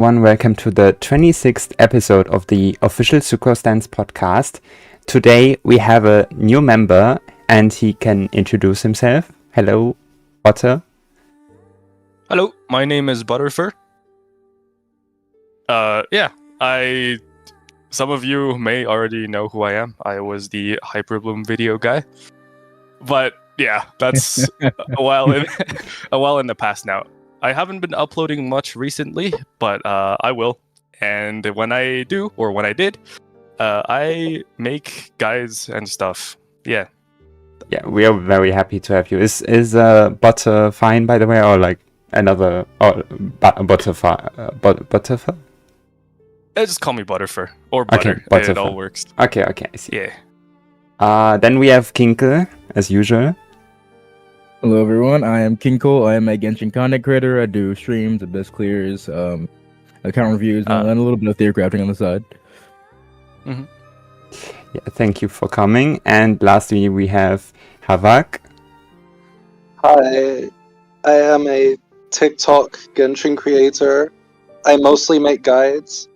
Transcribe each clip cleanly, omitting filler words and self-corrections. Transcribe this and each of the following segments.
Welcome to the 26th episode of the official Sucrose Stans Podcast. Today we have a new member and he can introduce himself. Hello, Butter. Hello, my name is Butterfer. Some of you may already know who I am. I was the Hyperbloom video guy. But yeah, that's a while in the past now. I haven't been uploading much recently, but I will. And when I do, or when I did, I make guides and stuff. Yeah. Yeah, we are very happy to have you. Is Butter fine, by the way, or like another Butterfer? Butterfer? Just call me Butterfer or Butter. Okay, Butterfer. It all works. Okay, I see. Yeah. Then we have Kinkle, as usual. Hello everyone, I am Kinkle. I am a Genshin content creator. I do streams, best clears, account reviews, and a little bit of theorycrafting on the side. Mm-hmm. Yeah, thank you for coming. And lastly, we have Havak. Hi, I am a TikTok Genshin creator. I mostly make guides,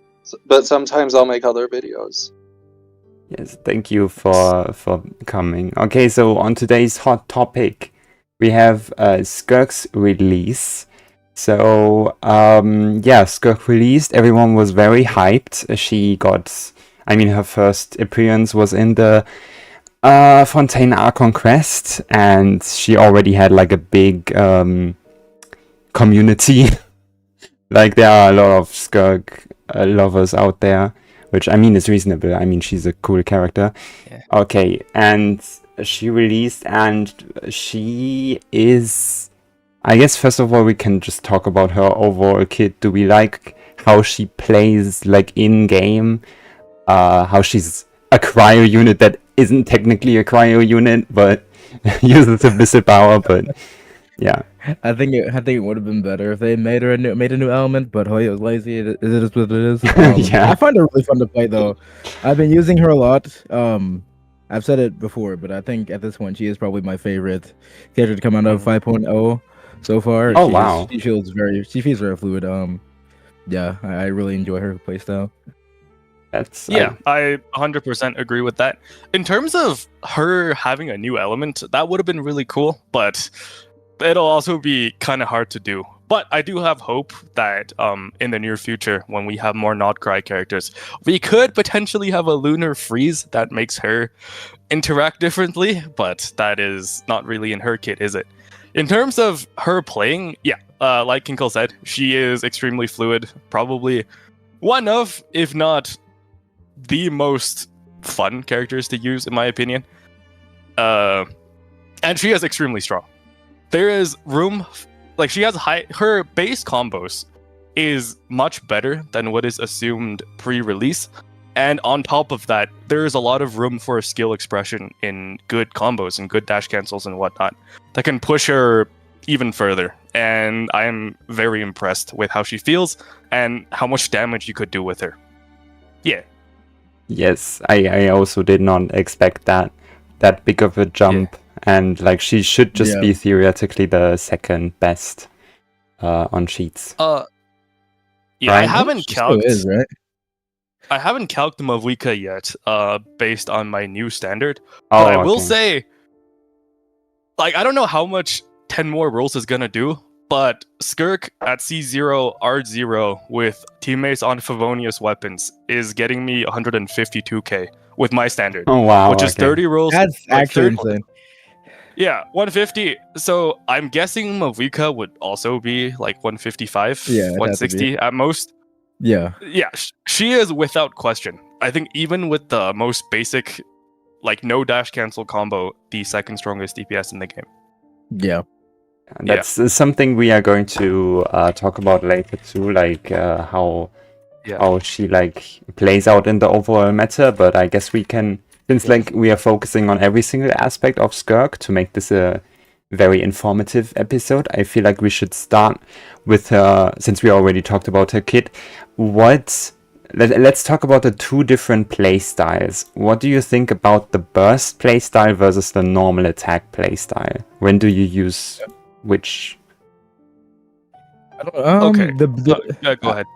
but sometimes I'll make other videos. Yes, thank you for coming. Okay, so on today's hot topic, we have Skirks release. So, Skirk released. Everyone was very hyped. She got, her first appearance was in the Fontaine Archon Quest, and she already had like a big community. Like there are a lot of Skirk lovers out there, which is reasonable. She's a cool character. Yeah. Okay, and she released, and she is, I guess first of all we can just talk about her overall kit. Do we like how she plays like in game? How she's a cryo unit that isn't technically a cryo unit, but uses a missile power. But yeah, I think it would have been better if they made a new element. But Hoya was lazy. It is what it is. Yeah. I find her really fun to play though. I've been using her a lot. I've said it before, but I think at this point she is probably my favorite character to come out of 5.0 so far. Oh, wow. She feels very fluid. I really enjoy her playstyle. That's I 100% agree with that. In terms of her having a new element, that would have been really cool, but it'll also be kind of hard to do. But I do have hope that in the near future, when we have more not cry characters, we could potentially have a lunar freeze that makes her interact differently, but that is not really in her kit, is it? In terms of her playing, like Kinkle said, she is extremely fluid, probably one of, if not the most fun characters to use, in my opinion. And she is extremely strong. There is room, like she has her base combos is much better than what is assumed pre-release. And on top of that, there is a lot of room for skill expression in good combos and good dash cancels and whatnot that can push her even further. And I am very impressed with how she feels and how much damage you could do with her. Yeah. Yes, I also did not expect that big of a jump. Yeah. And like she should just be theoretically the second best on sheets. Right? I haven't calced. Right? I haven't calced the Mavuika yet, based on my new standard. But I will say, like, I don't know how much 10 more rolls is gonna do, but Skirk at C0 R0 with teammates on Favonius weapons is getting me 152k with my standard. Oh wow! Which is 30 rolls. That's actually insane. Yeah, 150. So I'm guessing Mavuika would also be like 155, 160 at most. Yeah. Yeah, she is without question. I think even with the most basic, like no dash cancel combo, the second strongest DPS in the game. Yeah. And that's something we are going to talk about later too, like how she like plays out in the overall meta. But I guess we can. Since like we are focusing on every single aspect of Skirk to make this a very informative episode, I feel like we should start with her, since we already talked about her kit. Let's talk about the two different play styles. What do you think about the burst play style versus the normal attack play style? When do you use which? I don't know. Okay. Go ahead.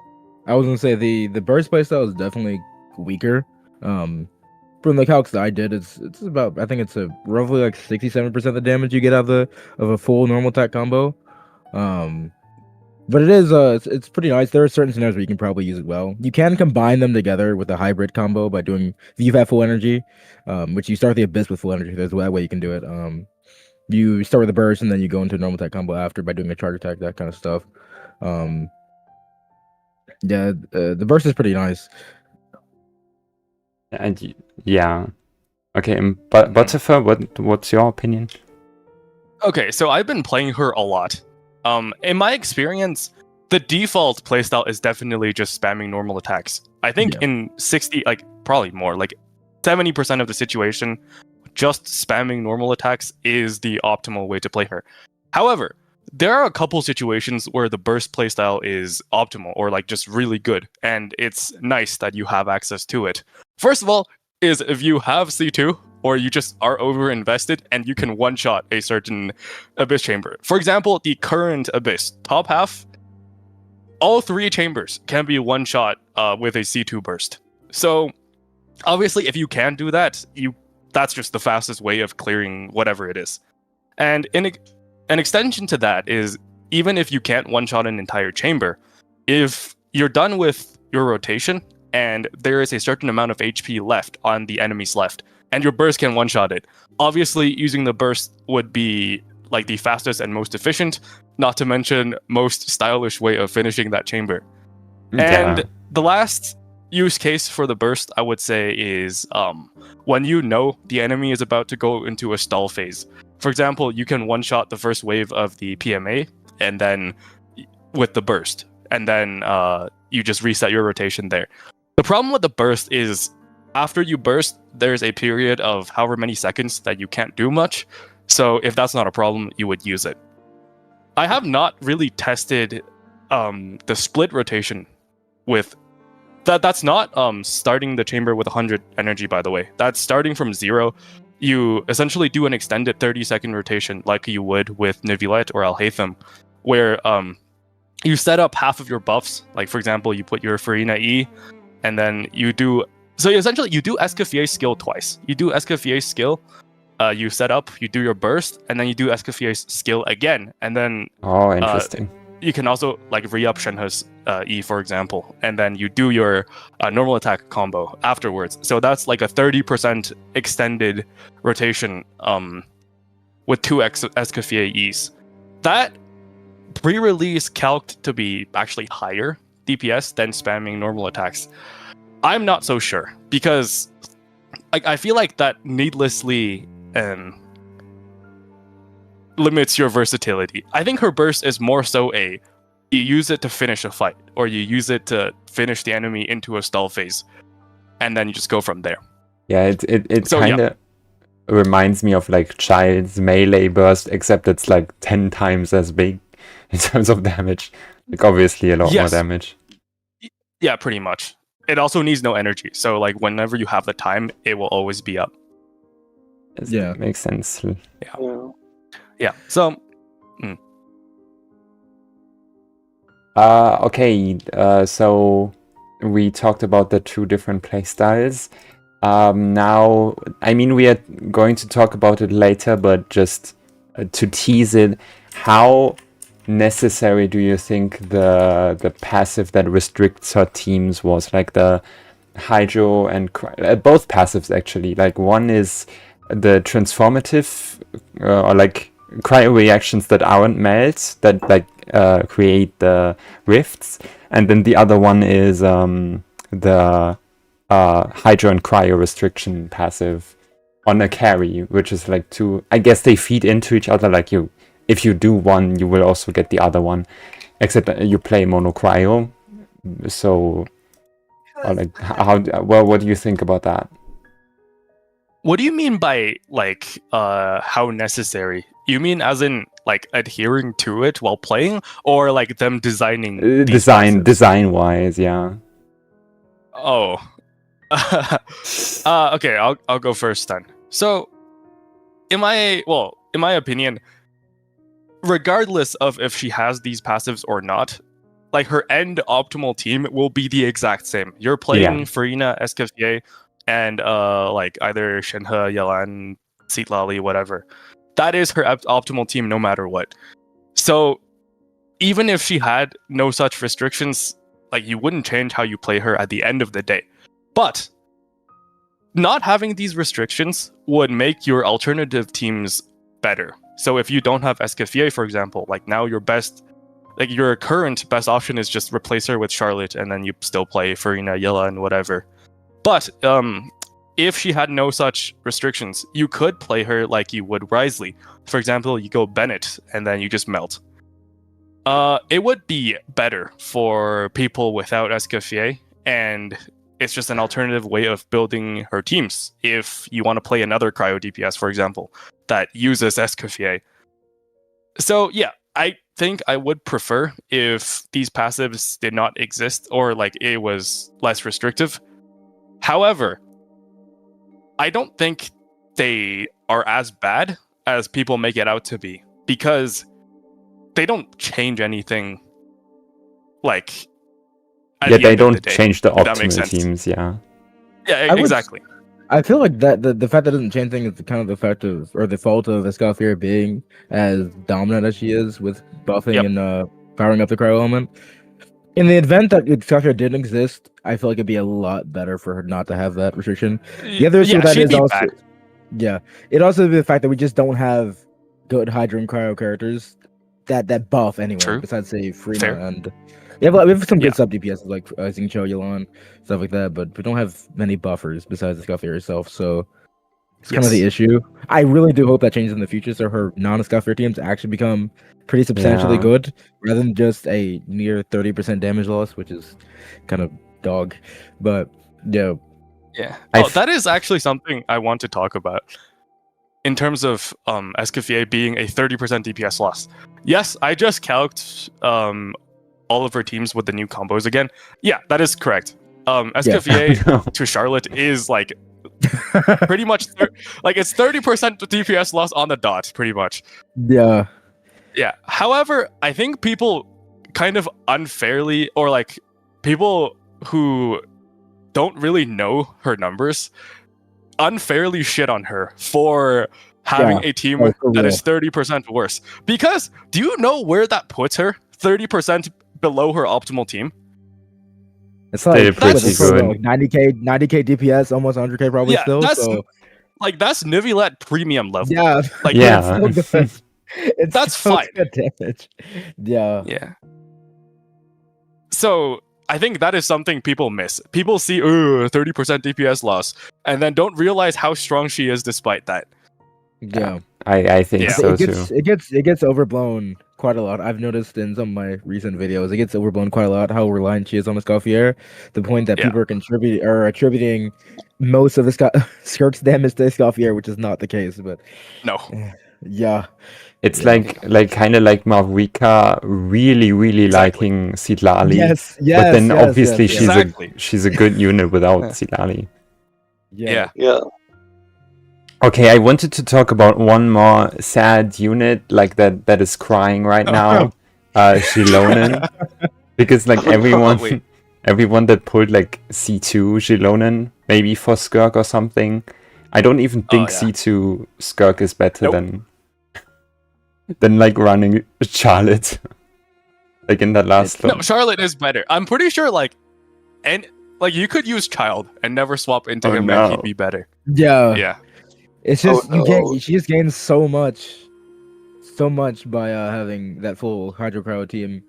I was gonna say the burst playstyle is definitely weaker. From the calcs that I did, it's about, I think it's a roughly like 67% of the damage you get out of a full normal attack combo. But it is it's pretty nice. There are certain scenarios where you can probably use it well. You can combine them together with a hybrid combo by doing, if you have full energy, which you start the abyss with full energy. There's that way you can do it. You start with a burst and then you go into a normal attack combo after by doing a charge attack, that kind of stuff. Yeah, the burst is pretty nice. And yeah, okay. But Butterfer, what's your opinion? Okay, so I've been playing her a lot. In my experience, the default playstyle is definitely just spamming normal attacks. I think in 60, like probably more, like 70% of the situation, just spamming normal attacks is the optimal way to play her. However, there are a couple situations where the burst playstyle is optimal or like just really good, and it's nice that you have access to it. First of all, is if you have C2 or you just are over invested and you can one-shot a certain abyss chamber. For example, the current abyss top half, all 3 chambers can be one-shot with a C2 burst. So obviously, if you can do that, that's just the fastest way of clearing whatever it is. And an extension to that is, even if you can't one-shot an entire chamber, if you're done with your rotation and there is a certain amount of HP left on the enemy's left, and your burst can one-shot it, obviously using the burst would be like the fastest and most efficient, not to mention most stylish way of finishing that chamber. And the last use case for the burst, I would say, is when you know the enemy is about to go into a stall phase. For example, you can one-shot the first wave of the PMA, and then with the burst, and then you just reset your rotation there. The problem with the burst is, after you burst, there's a period of however many seconds that you can't do much. So if that's not a problem, you would use it. I have not really tested the split rotation with that. That's not starting the chamber with 100 energy, by the way. That's starting from 0. You essentially do an extended 30-second rotation like you would with Nivilet or Alhaitham, where you set up half of your buffs. Like, for example, you put your Farina E, and then you do... So essentially, you do Escoffier skill twice. You do Escoffier's skill, you set up, you do your burst, and then you do Escoffier's skill again. And then... Oh, interesting. You can also like re-up Shenhe's E, for example, and then you do your normal attack combo afterwards. So that's like a 30% extended rotation with 2 Escoffier E's. That pre-release calced to be actually higher DPS than spamming normal attacks. I'm not so sure, because I feel like that needlessly limits your versatility. I think her burst is more so you use it to finish a fight, or you use it to finish the enemy into a stall phase, and then you just go from there. Yeah, it kind of reminds me of like Child's melee burst, except it's like 10 times as big in terms of damage. Like obviously a lot more damage. Yeah, pretty much. It also needs no energy, so like whenever you have the time, it will always be up. Yeah, makes sense. Yeah. So. Okay. So we talked about the 2 different playstyles. Now, I mean, we are going to talk about it later, but just to tease it, how necessary do you think the passive that restricts her teams was? Like the Hydro and both passives actually. Like one is the transformative or like cryo reactions that aren't melt, that like create the rifts, and then the other one is the Hydro and cryo restriction passive on a carry, which is like 2. I guess they feed into each other. Like if you do one, you will also get the other one, except that you play mono cryo. So, or like what do you think about that? What do you mean by like how necessary? You mean as in like adhering to it while playing, or like them designing design wise? Yeah. Oh. Okay, I'll go first then. So, in my opinion, regardless of if she has these passives or not, like her end optimal team will be the exact same. You're playing Yeah. Farina, Escoffier, and like either Shenhe, Yelan, Citlali, whatever. That is her optimal team no matter what. So even if she had no such restrictions, like you wouldn't change how you play her at the end of the day. But not having these restrictions would make your alternative teams better. So if you don't have Escoffier, for example, like now your current best option is just replace her with Charlotte, and then you still play Farina, Yella, and whatever. But if she had no such restrictions, you could play her like you would Risley. For example, you go Bennett, and then you just melt. It would be better for people without Escoffier, and it's just an alternative way of building her teams. If you want to play another cryo DPS, for example, that uses Escoffier. So yeah, I think I would prefer if these passives did not exist, or like it was less restrictive. However, I don't think they are as bad as people make it out to be, because they don't change anything. Like, at Yeah, the they end of the don't day, change the if that makes optimal sense. teams. Yeah. Yeah, exactly. I feel like that the fact that doesn't change things is kind of the fact of, or the fault of Escoffier being as dominant as she is with buffing and powering up the cryo element. In the event that Escoffier didn't exist, I feel like it'd be a lot better for her not to have that restriction. The other issue with that she'd is be also, bad. yeah, it also be the fact that we just don't have good Hydra and cryo characters that buff anyway. True. Besides say Freema Fair. and we have some good Yeah. sub DPS like Xingqiu, Yelan, stuff like that, but we don't have many buffers besides Escoffier herself. So it's kind of the issue. I really do hope that changes in the future, so her non-Escoffier teams actually become pretty substantially Yeah. good, rather than just a near 30% damage loss, which is kind of dog. But yeah, Yeah. I Oh, f- that is actually something I want to talk about. In terms of Escoffier being a 30% DPS loss. Yes, I just calced all of her teams with the new combos again. Yeah, that is correct. Escoffier No. to Charlotte is like pretty much like it's 30% DPS loss on the dot, pretty much. yeah, Yeah. However, I think people kind of unfairly, or like people who don't really know her numbers, unfairly shit on her for having a team Oh, for that real. is 30% worse. Because do you know where that puts her? 30% below her optimal team? it's like They're what, pretty it's probably good. like 90k DPS, almost 100k probably Yeah, still. that's So like that's Nivilet premium level. yeah, Like Yeah. it's still good. It's That's still fine. good damage. Yeah. Yeah. So I think that is something people miss. People see 30% DPS loss, and then don't realize how strong she is despite that. Yeah. I think Yeah. so it gets too. it gets overblown quite a lot. I've noticed in some of my recent videos, it gets overblown quite a lot how reliant she is on Escoffier. The point that Yeah. people are attributing most of the Skirks damage to Escoffier, which is not the case. But No. yeah, It's Yeah. like kind of like Marvika really Exactly. liking Citlali. yes, But then obviously yes. Exactly. she's a good unit without Citlali. Yeah. Yeah. Okay, I wanted to talk about one more sad unit like that is crying right now. Shilonen. Because like Wait. everyone that pulled like C2 Shilonen, maybe for Skirk or something. I don't even think yeah. C2 Skirk is better Nope. than like running Charlotte. Like in that last No, one. Charlotte is better. I'm pretty sure like you could use Child and never swap into Oh, him no. and he'd be better. Yeah. Yeah. It's Oh, just no. she just gains so much by having that full Hydro Cryo team.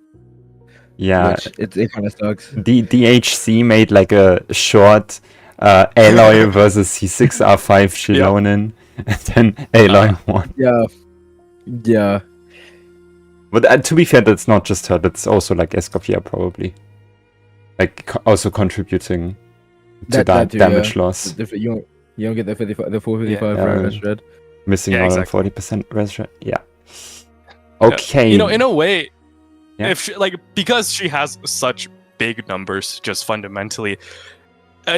Yeah. Which it kind of sucks. The DHC made like a short Aloy versus C6 R5 Shilonen, and then Aloy won. Yeah. Yeah. But to be fair, that's not just her. That's also like Escoffier probably, like also contributing to that too, damage yeah. loss. You don't get the 55, the 455 Yeah. for shred. Missing Yeah, more than exactly. 40% res rate. Yeah. Okay. You know, in a way, Yeah. if she, because she has such big numbers, just fundamentally,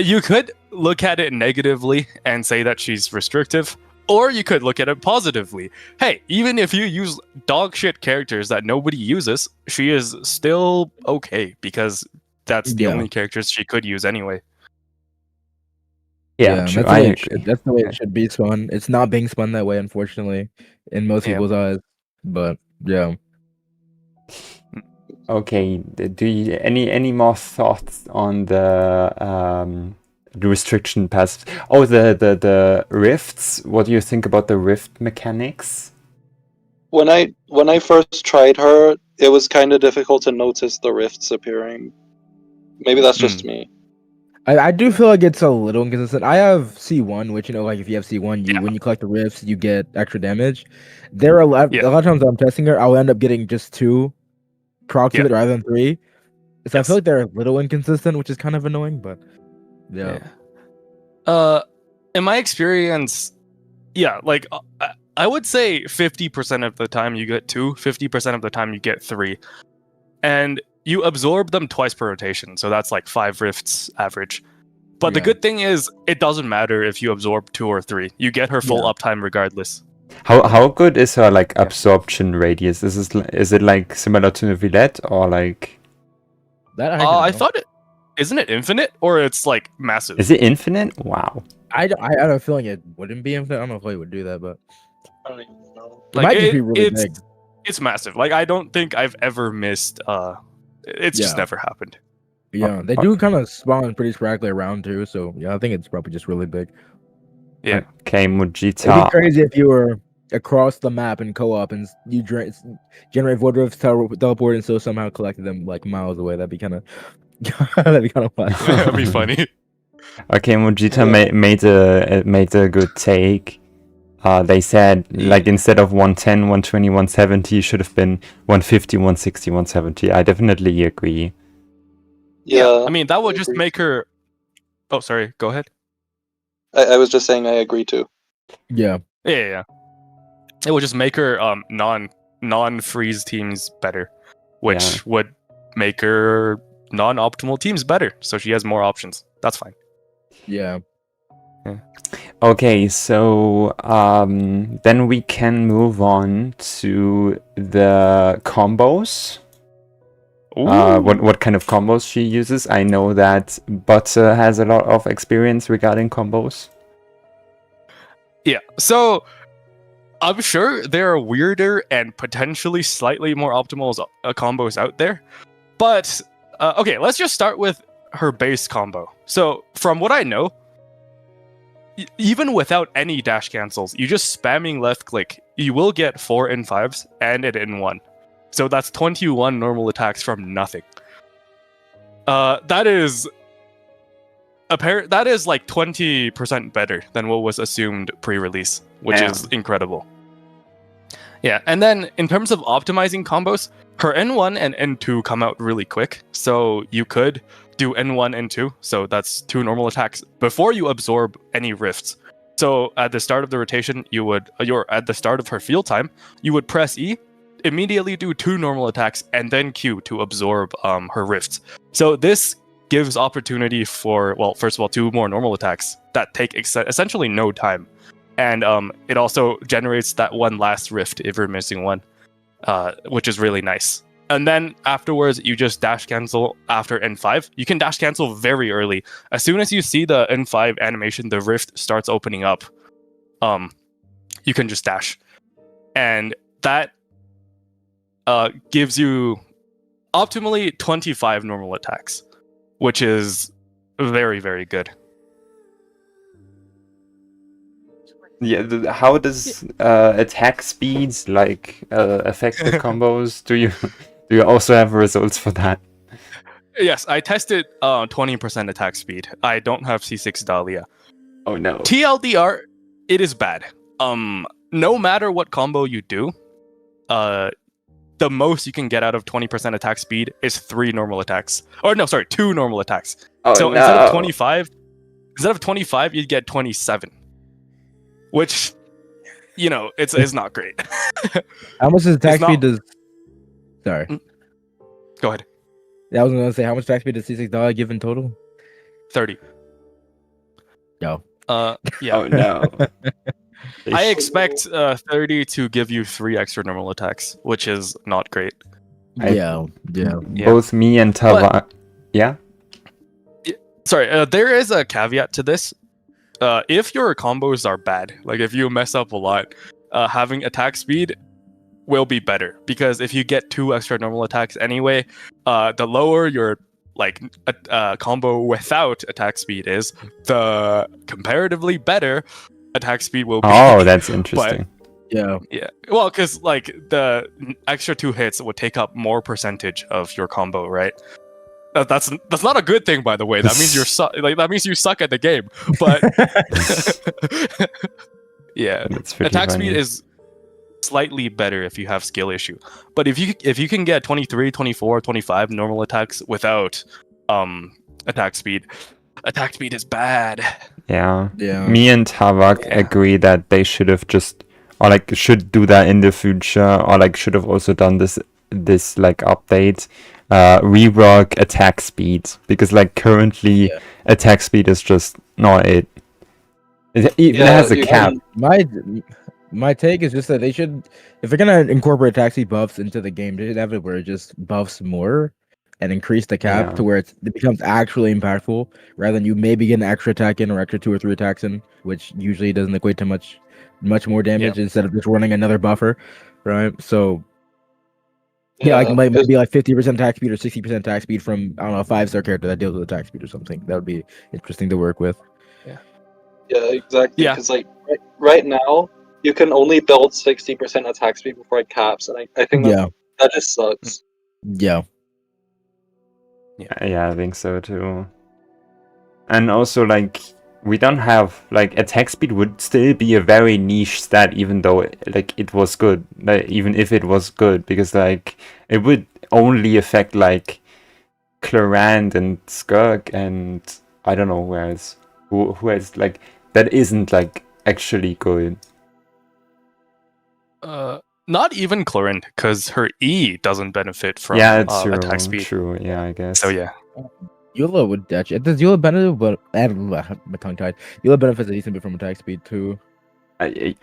you could look at it negatively and say that she's restrictive, Or you could look at it positively. Hey, even if you use dog shit characters that nobody uses, she is still okay because that's the only characters she could use anyway. Yeah, true. I agree. That's the way it should be spun. It's not being spun that way, unfortunately, in most people's eyes. But yeah. Okay. Do you any more thoughts on the restriction passive? Oh, the rifts. What do you think about the rift mechanics? When I first tried her, it was kind of difficult to notice the rifts appearing. Maybe that's just me. I do feel like it's a little inconsistent. I have C1, which, like if you have C1, when you collect the rifts, you get extra damage. There are a lot of times I'm testing her, I'll end up getting just 2 procs of it rather than 3. So I feel like they're a little inconsistent, which is kind of annoying, but yeah. In my experience, like I would say 50% of the time you get 2, 50% of the time you get 3. And you absorb them twice per rotation, so that's like 5 rifts average. But the good thing is, it doesn't matter if you absorb 2 or 3. You get her full uptime regardless. How good is her like absorption radius? Is it like similar to Villette or like that? I thought it isn't it infinite or it's like massive. Is it infinite? Wow. I have a feeling it wouldn't be infinite. I don't know if it would do that, but I don't even know. It might just be really big. It's massive. Like I don't think I've ever missed. It's just never happened. Yeah, they do kind of spawn pretty sporadically around too. So yeah, I think it's probably just really big. Yeah. Okay, Mujita. It'd be crazy if you were across the map in co-op and you generate void rifts, teleport, and so somehow collected them like miles away. That'd be kind of fun. That'd be funny. Okay, Mujita made a good take. They said like instead of 110, 120, 170, it should have been 150, 160, 170. I definitely agree. Yeah. I mean, that would just make her. Oh, sorry. Go ahead. I was just saying I agree too. Yeah. It would just make her non-freeze teams better, which would make her non-optimal teams better. So she has more options. That's fine. Yeah. Okay, so then we can move on to the combos. What kind of combos she uses? I know that Butter has a lot of experience regarding combos. Yeah, so I'm sure there are weirder and potentially slightly more optimal combos out there. But, okay, let's just start with her base combo. So, from what I know, even without any dash cancels, you just spamming left click, you will get 4 N5s and an N1. So that's 21 normal attacks from nothing. That is like 20% better than what was assumed pre-release, which is incredible. Yeah, and then in terms of optimizing combos, her N1 and N2 come out really quick, so you could do N1, N2, so that's 2 normal attacks before you absorb any rifts. So at the start of the rotation, at the start of her field time, you would press E, immediately do 2 normal attacks, and then Q to absorb her rifts. So this gives opportunity for, well, first of all, 2 more normal attacks that take essentially no time. And it also generates that one last rift if you're missing one, which is really nice. And then afterwards, you just dash cancel after N5. You can dash cancel very early. As soon as you see the N5 animation, the rift starts opening up. You can just dash. And that gives you optimally 25 normal attacks, which is very, very good. Yeah, how does attack speeds like affect the combos? Do you also have results for that? Yes, I tested 20% attack speed. I don't have C6 Dahlia. Oh no. TLDR, it is bad. No matter what combo you do, the most you can get out of 20% attack speed is 3 normal attacks. Or no, sorry, 2 normal attacks. Oh, so no. instead of 25, you'd get 27. Which, it's not great. How much does attack speed does... Sorry. Go ahead. I was going to say, how much attack speed does C6 give in total? 30. No. Yeah. Oh no. I expect 30 to give you 3 extra normal attacks, which is not great. Yeah. Both me and Tava. Yeah. Sorry, there is a caveat to this. If your combos are bad, like if you mess up a lot, having attack speed will be better, because if you get 2 extra normal attacks anyway, the lower your combo without attack speed is, the comparatively better attack speed will be. Oh, that's interesting. Yeah. Well, because like the extra 2 hits would take up more percentage of your combo, right? That's not a good thing, by the way. That means that means you suck at the game. But yeah, attack speed is slightly better if you have skill issue. But if you can get 23, 24, 25 normal attacks without attack speed is bad. Yeah. Yeah. Me and Tavak agree that they should have just, or like should do that in the future, or like should have also done this like update, rework attack speed, because like currently attack speed is just not it. It even has a cap. My take is just that they should, if they're gonna incorporate attack speed buffs into the game, they should have it where it just buffs more and increase the cap to where it becomes actually impactful, rather than you maybe get an extra attack in or extra 2 or 3 attacks in, which usually doesn't equate to much more damage instead of just running another buffer, right? So like maybe like 50% attack speed or 60% attack speed from, I don't know, a 5-star character that deals with attack speed or something. That would be interesting to work with. Yeah, exactly. Because like right now, you can only build 60% attack speed before it caps, and I think that just sucks. Yeah, I think so too. And also, like, we don't have, like, attack speed would still be a very niche stat, even though like it was good, like, even if it was good, because like it would only affect like Clarant and Skirk and I don't know who else, like, that isn't like actually good. Not even Clarant, because her E doesn't benefit from attack speed. True, yeah, I guess. So yeah. Eula would actually. Does Eula benefit? But my tongue tied. Eula benefits a decent bit from attack speed too. I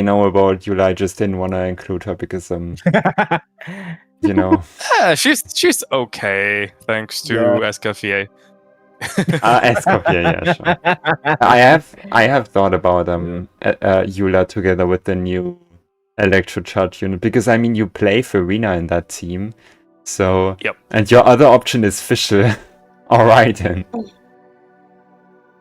know about Eula. I just didn't want to include her because you know. Yeah, she's okay thanks to Escoffier. Escoffier, yeah, sure. I have thought about Eula together with the new Electrocharge unit, because I mean you play Farina in that team, so and your other option is Fischl. All right then.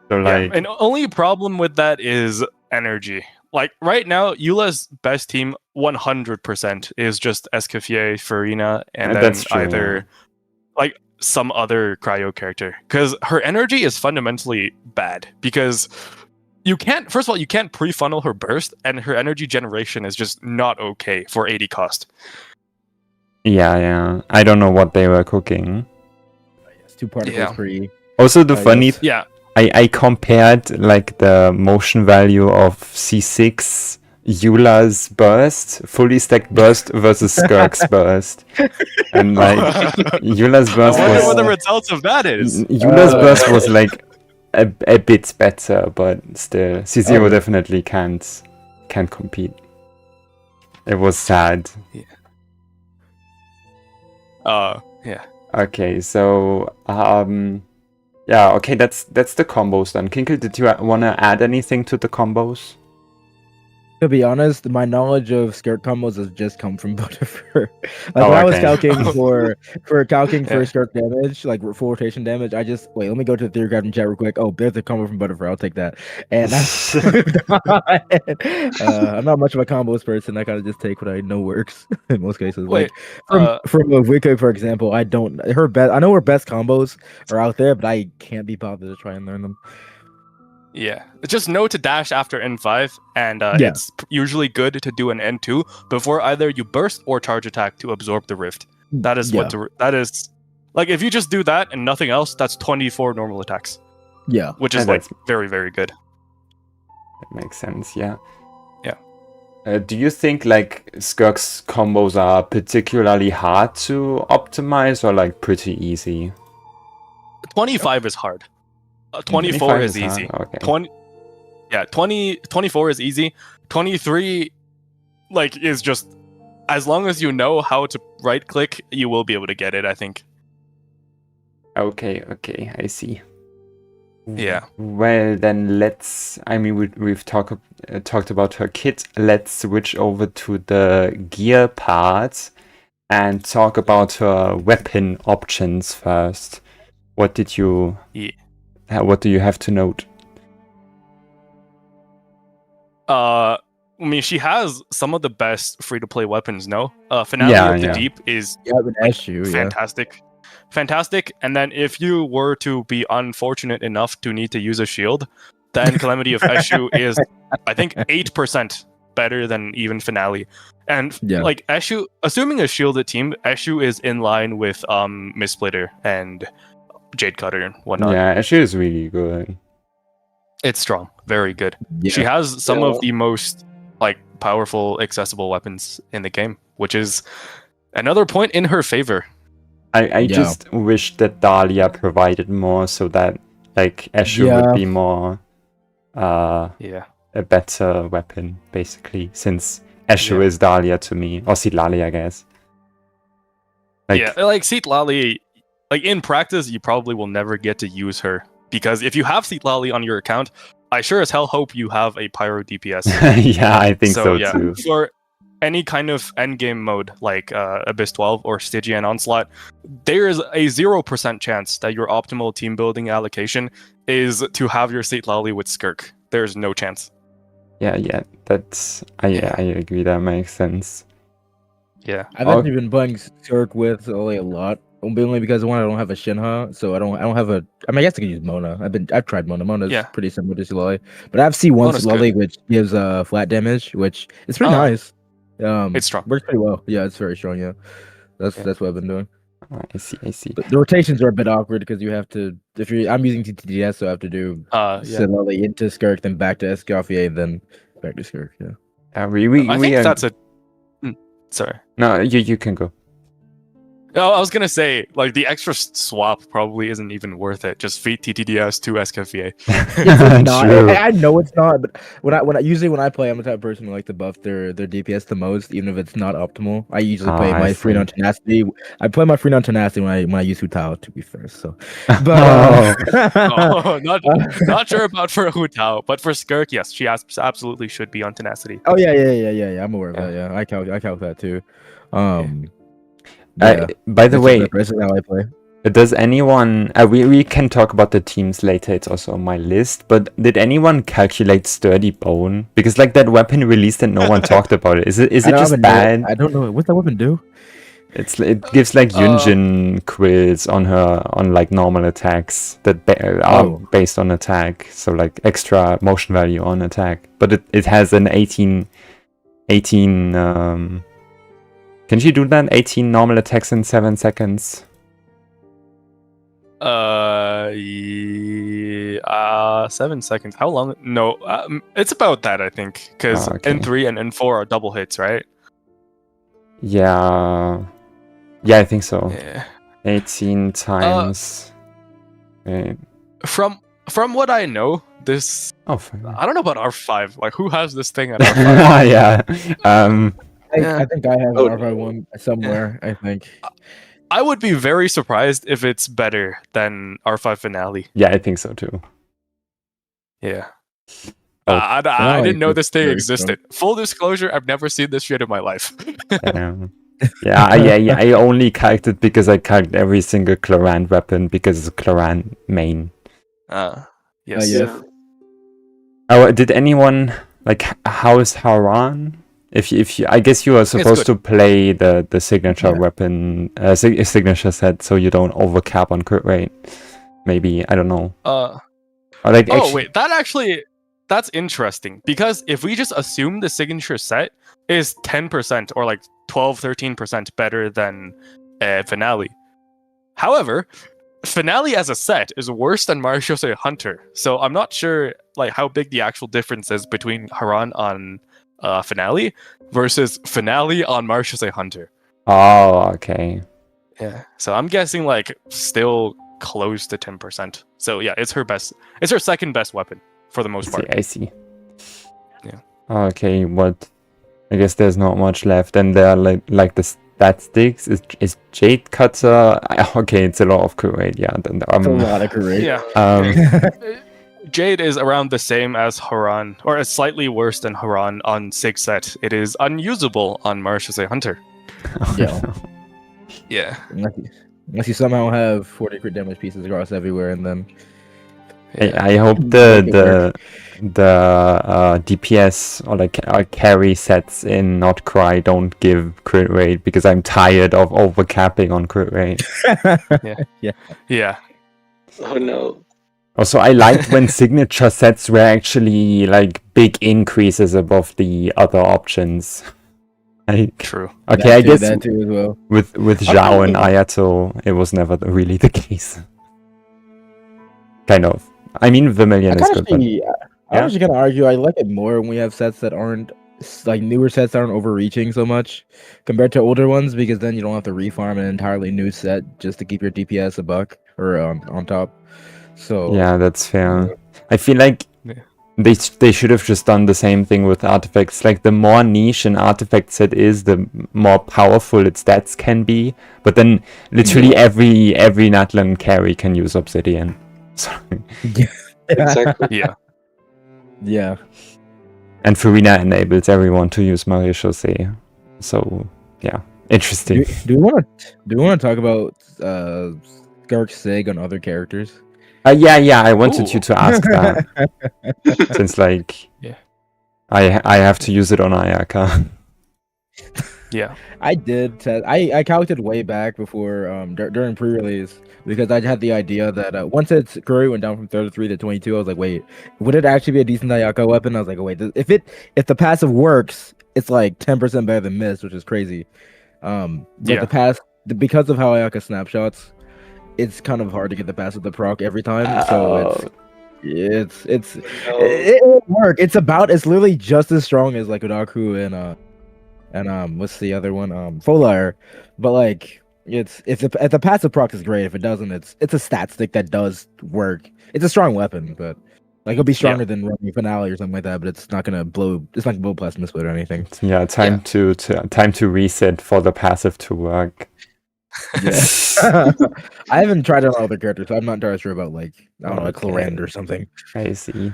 So like, and only problem with that is energy. Like right now, Eula's best team 100% is just Escoffier, Farina, and then either like some other cryo character, because her energy is fundamentally bad, because you can't pre-funnel her burst, and her energy generation is just not okay for 80 cost. Yeah. I don't know what they were cooking. It's 2 particles per E. Also, the funny I compared like the motion value of C6 Eula's burst, fully stacked burst versus Skirk's burst, and like Eula's burst I wonder what the results of that is. Eula's burst was like a bit better, but still C0 definitely can't compete. It was sad. Okay, so okay, that's the combos then. Kinkle, did you want to add anything to the combos? To be honest, my knowledge of Skirk combos has just come from Butterfer. Like when I was calculating for Skirk damage, like full rotation damage, I just let me go to the Theorycrafting chat real quick. Oh, there's a combo from Butterfer. I'll take that. And I'm not much of a combos person. I kind of just take what I know works in most cases. Like from a Wicca, for example, I know her best combos are out there, but I can't be bothered to try and learn them. Yeah, just know to dash after N5, and it's usually good to do an N2 before either you burst or charge attack to absorb the rift. That is that is like, if you just do that and nothing else, that's 24 normal attacks. Yeah, which is like very, very good. That makes sense. Yeah. Do you think like Skirk's combos are particularly hard to optimize, or like pretty easy? 25 is hard. 24 is easy. Okay. Yeah, 24 is easy. 23, like, is just as long as you know how to right click, you will be able to get it. I think. Okay, I see. Yeah. Well, then let's. I mean, we've talked about her kit. Let's switch over to the gear part and talk about her weapon options first. What did you? Yeah. What do you have to note? I mean, she has some of the best free-to-play weapons. No, Finale of the Deep is fantastic. Fantastic. And then if you were to be unfortunate enough to need to use a shield, then Calamity of Eshu is, I think, 8% better than even Finale. And like Eshu, assuming a shielded team, Eshu is in line with Miss Splitter and Jade Cutter and whatnot. Yeah, Eshu is really good. It's strong, very good. Yeah. She has some of the most like powerful, accessible weapons in the game, which is another point in her favor. I just wish that Dahlia provided more so that like Eshu would be more a better weapon, basically, since Eshu is Dahlia to me. Or Citlali, I guess. Like Citlali, like in practice, you probably will never get to use her. Because if you have Citlali on your account, I sure as hell hope you have a Pyro DPS. Yeah, I think so too. For any kind of endgame mode like Abyss 12 or Stygian Onslaught, there is a 0% chance that your optimal team building allocation is to have your Citlali with Skirk. There's no chance. Yeah, that's I agree, that makes sense. Yeah. I've actually been playing Skirk with Oli a lot. Only because one, I don't have a Shinha, so I don't have a. I mean, I guess I can use Mona. I've tried Mona. Mona's pretty similar to Citlali, but I have C1 Citlali, which gives flat damage, which is pretty nice. It's strong. Works pretty well. Yeah, it's very strong. Yeah, that's what I've been doing. Oh, I see. But the rotations are a bit awkward because you have to. I'm using TTDS, so I have to do Citlali into Skirk, then back to Escoffier, then back to Skirk. Yeah. I think that's a. Sorry. No, you can go. Oh, I was gonna say, like, the extra swap probably isn't even worth it. Just feed TTDS to SKFA. It's not. I know it's not, but when I play, I'm the type of person who like to buff their DPS the most, even if it's not optimal. I usually play my Freenon Tenacity. I play my Freenon Tenacity when I use Hutao, to be fair. So, but not sure about for Hutao, but for Skirk, yes, she absolutely should be on Tenacity. Oh yeah. I'm aware of that. Yeah, I calc that too. By the way, this is how I play. Does anyone? We can talk about the teams later. It's also on my list. But did anyone calculate Sturdy Bone? Because like that weapon released and no one talked about it. Is it just bad? I don't know. What's that weapon do? It gives like Yunjin quills on like normal attacks that are based on attack. So like extra motion value on attack. But it has an 18. Can she do that? 18 normal attacks in 7 seconds. 7 seconds. How long? No, it's about that, I think, because N3 and N4 are double hits, right? Yeah, I think so. Yeah. 18 times. From what I know, this. I don't know about R5. Like, who has this thing at R5? Yeah. I think I have R5 one somewhere. I think. I would be very surprised if it's better than R5 Finale. Yeah, I think so too. Yeah. I didn't know this thing existed. Full disclosure, I've never seen this shit in my life. Yeah. I only calced it because I calced every single Cloran weapon because it's a Cloran main. Yes. Did anyone like how's Haran? If you, I guess you are supposed to play the signature weapon, signature set, so you don't overcap on crit rate. Maybe, I don't know. That's interesting, because if we just assume the signature set is 10% or like 12-13% better than Finale. However, Finale as a set is worse than Marishose Hunter, so I'm not sure like how big the actual difference is between Haran on Finale versus Finale on Marishose Hunter. Oh, okay. Yeah, so I'm guessing like still close to 10%. So yeah, it's her second best weapon for the most part. I see. Yeah. Okay, what? I guess there's not much left, and there are like the stat sticks. Is Jade Cutter? Okay, it's a lot of crit rate. Yeah. It's a lot of great. Yeah. Jade is around the same as Haran, or is slightly worse than Haran on 6 set. It is unusable on Marsh's Hunter. Yeah. Yeah. Unless you somehow have 40 crit damage pieces across everywhere, and then I hope the DPS or like carry sets in Not Cry don't give crit rate, because I'm tired of overcapping on crit rate. Yeah. Oh no. Also, I liked when signature sets were actually like big increases above the other options. Like, True. okay, I guess that too as well. with Zhao and Ayato, it was never really the case. Kind of. I mean, Vermilion is good. But... I'm actually gonna argue I like it more when we have sets that aren't like newer sets that aren't overreaching so much compared to older ones, because then you don't have to refarm an entirely new set just to keep your DPS a buck or on top. So yeah, that's fair. I feel like they should have just done the same thing with artifacts. Like, the more niche an artifact set is, the more powerful its stats can be. But then literally every Natlan carry can use Obsidian. Sorry. Exactly. Yeah. Yeah. And Farina enables everyone to use Marie Chaussee. So yeah, interesting. Do we want to talk about Skirk Sig on other characters? Yeah, I wanted Ooh. you to ask that. Since like I have to use it on Ayaka. Yeah. I did test. I calculated way back before during pre-release, because I had the idea that once its curry went down from 33 to 22, I was like, wait, would it actually be a decent Ayaka weapon? I was like, oh, wait, if the passive works, it's like 10% better than Mist, which is crazy. But because of how Ayaka snapshots, it's kind of hard to get the passive to proc every time. So it won't work. It's literally just as strong as like Udaku and what's the other one? Folar. But like, if the passive proc is great, if it doesn't, it's a stat stick that does work. It's a strong weapon, but like it'll be stronger than running Finale or something like that. But it's not gonna blow. It's not gonna blow plasma split or anything. Yeah, time to reset for the passive to work. Yeah. I haven't tried it on other characters, so I'm not entirely sure about like like Clorand or something. I see.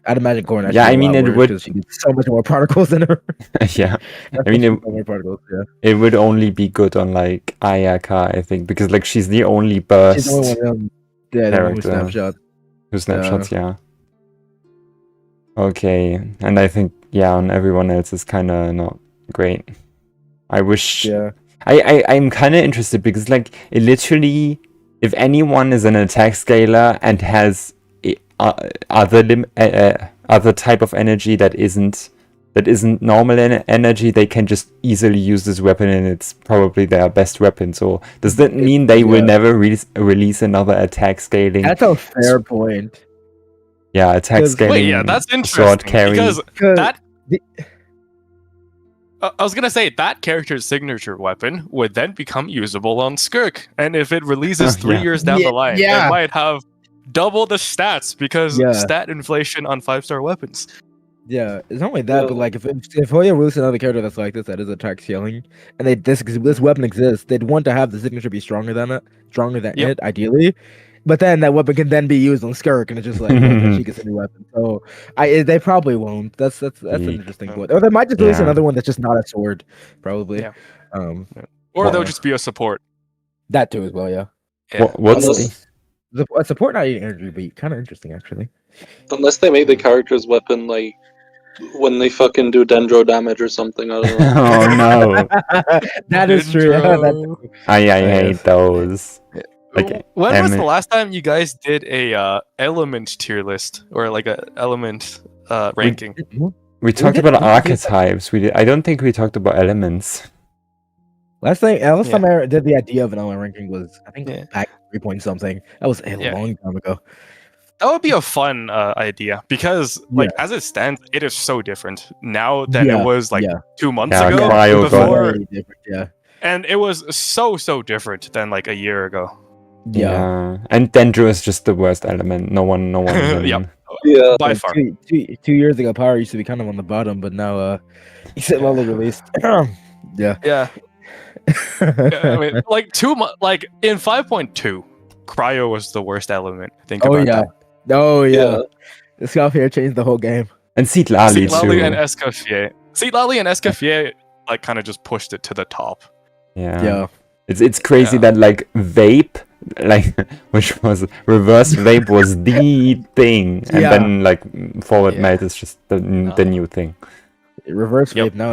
I'd imagine Corn. Yeah, I mean it would. Because she gets so much more particles in her. Yeah, I mean it would only be good on like Ayaka, I think, because like she's the only burst. She's the only one. The one who snapshot. Who snapshots? Yeah. Okay, and I think on everyone else is kind of not great. I wish. Yeah. I'm kind of interested, because like it literally, if anyone is an attack scaler and has other type of energy that isn't normal energy, they can just easily use this weapon, and it's probably their best weapon. So does that mean they will never release another attack scaling? That's a fair point. Yeah, attack scaling. Wait, that's interesting. Sword carry. Because I was gonna say that character's signature weapon would then become usable on Skirk, and if it releases 3 years down the line, it might have double the stats, because stat inflation on 5-star weapons. Yeah, it's not only that, but like if Hoya releases another character that's like this, that is attack scaling, and this weapon exists, they'd want to have the signature be stronger than it, ideally. But then that weapon can then be used on Skirk, and it's just like she gets a new weapon. So they probably won't. That's an interesting point. Or they might just release another one that's just not a sword, probably. Yeah. Or they'll just be a support. That too as well. Yeah. What's a support not eating energy, but kind of interesting actually. Unless they make the character's weapon like when they fucking do dendro damage or something. I don't know. Oh no. That is true. I hate those. Like, when was the last time you guys did a element tier list, or like a element ranking? We talked about archetypes. I don't think we talked about elements. Last time I did the idea of an element ranking was, I think, back 3 point something. That was a long time ago. That would be a fun idea, because like as it stands, it is so different now than it was like 2 months ago. Before, and it was so different than like a year ago. Yeah. And Dendro is just the worst element. No one. Yeah. by Like, far. 2 years ago, Power used to be kind of on the bottom, but now he's slowly released. Yeah. Yeah. I mean, like like in 5.2, Cryo was the worst element. Think Oh about yeah. that. Oh yeah. Yeah. The Scout here changed the whole game. And Seed Lali Seed Lally too. and Escoffier. Seed Lally and Escoffier like kind of just pushed it to the top. Yeah. It's crazy Yeah. that like vape, like which was reverse vape was the thing, and Yeah. then like forward Yeah. melt is just the new thing. Reverse Yep. vape now.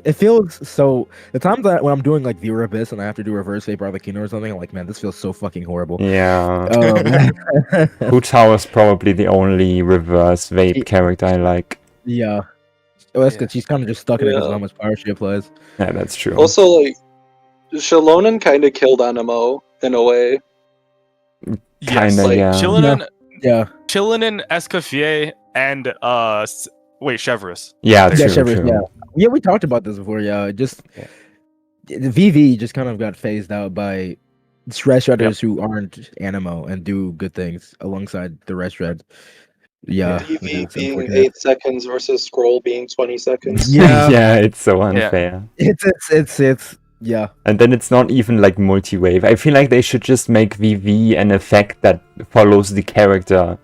It feels so. The times that when I'm doing like Viewer Abyss and I have to do reverse vape or Arlecchino or something, I'm like, man, this feels so fucking horrible. Yeah. Um, Hu Tao is probably the only reverse vape He- character I like. yeah. Oh, that's because she's kind of just stuck in it because of Yeah. how much power she applies. Yeah, that's true. Also, like, Shalonen kind of killed Animo in a way. Yes. Kinda, like, yeah. Yeah. Chillinen, Escoffier, and Chevreuse. Yeah, Yeah, true, Chevreuse, true. yeah. Yeah, we talked about this before. Yeah, just Yeah. the VV just kind of got phased out by Rest Shredders who aren't Animo and do good things alongside the Rest Shred. Yeah, PV it's being unfortunate. 8 seconds versus Scroll being 20 seconds. Yeah. Yeah, it's so unfair. It's yeah. And then it's not even like multi-wave. I feel like they should just make VV an effect that follows the character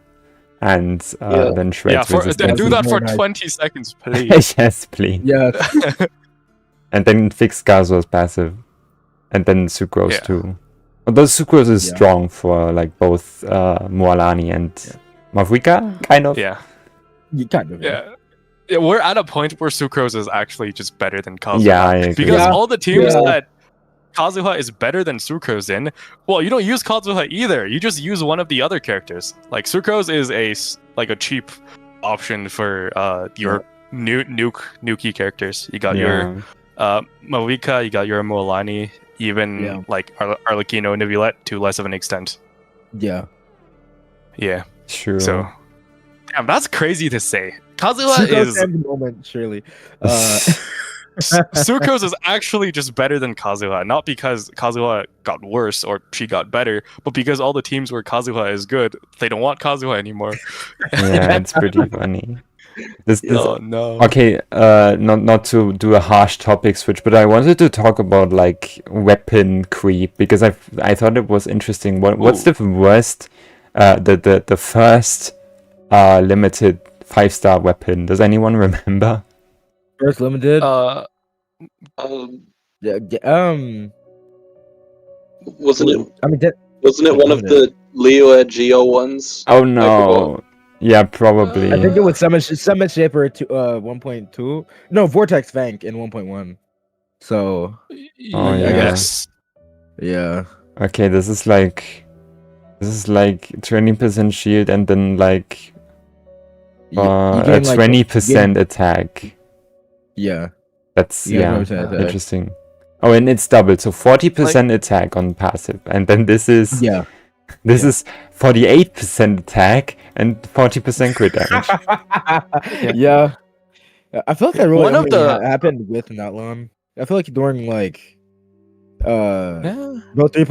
and Yeah. then shreds Yeah, resistance. that do that More for nice. 20 seconds, please. Yes, please. Yeah. And then fix Gazo's passive. And then Sucrose Yeah. too. Although Sucrose is Yeah. strong for like both Moalani and Mavrika, kind of. Yeah. You kind of Yeah, we're at a point where Sucrose is actually just better than Kazuha. Yeah, I agree. Because Yeah. all the teams Yeah. that Kazuha is better than Sucrose in, well, you don't use Kazuha either. You just use one of the other characters. Like Sucrose is a cheap option for your nukey characters. You got your Mavika, you got your Moalani, even Yeah. like Arlecchino and Nivulette to less of an extent. Yeah. Yeah. Sure. So, damn, that's crazy to say. Kazuha Sucrose is and the moment, surely. Sucrose is actually just better than Kazuha, not because Kazuha got worse or she got better, but because all the teams where Kazuha is good, they don't want Kazuha anymore. Yeah, it's pretty funny. This Oh no. Okay, not to do a harsh topic switch, but I wanted to talk about like weapon creep because I thought it was interesting. What's the worst, the first limited 5-star weapon? Does anyone remember? First limited. Um, Yeah, wasn't it I mean, wasn't it one of the Leo at Geo ones? Oh forgot. no. Yeah, probably. I think it was Summit Shaper to 1.2. No, Vortex Vank in 1.1. So Oh, yeah. Yes. yeah, Okay, this is like 20% shield and then like You a gain, like, 20% attack. yeah. That's You yeah, gain 20% attack. interesting. Oh, and it's doubled, so 40% attack on passive, and then this is Yeah. is 48% attack and 40% crit damage. Yeah. I feel like that really One of only the- happened with Natlan. I feel like during like Yeah. both 3.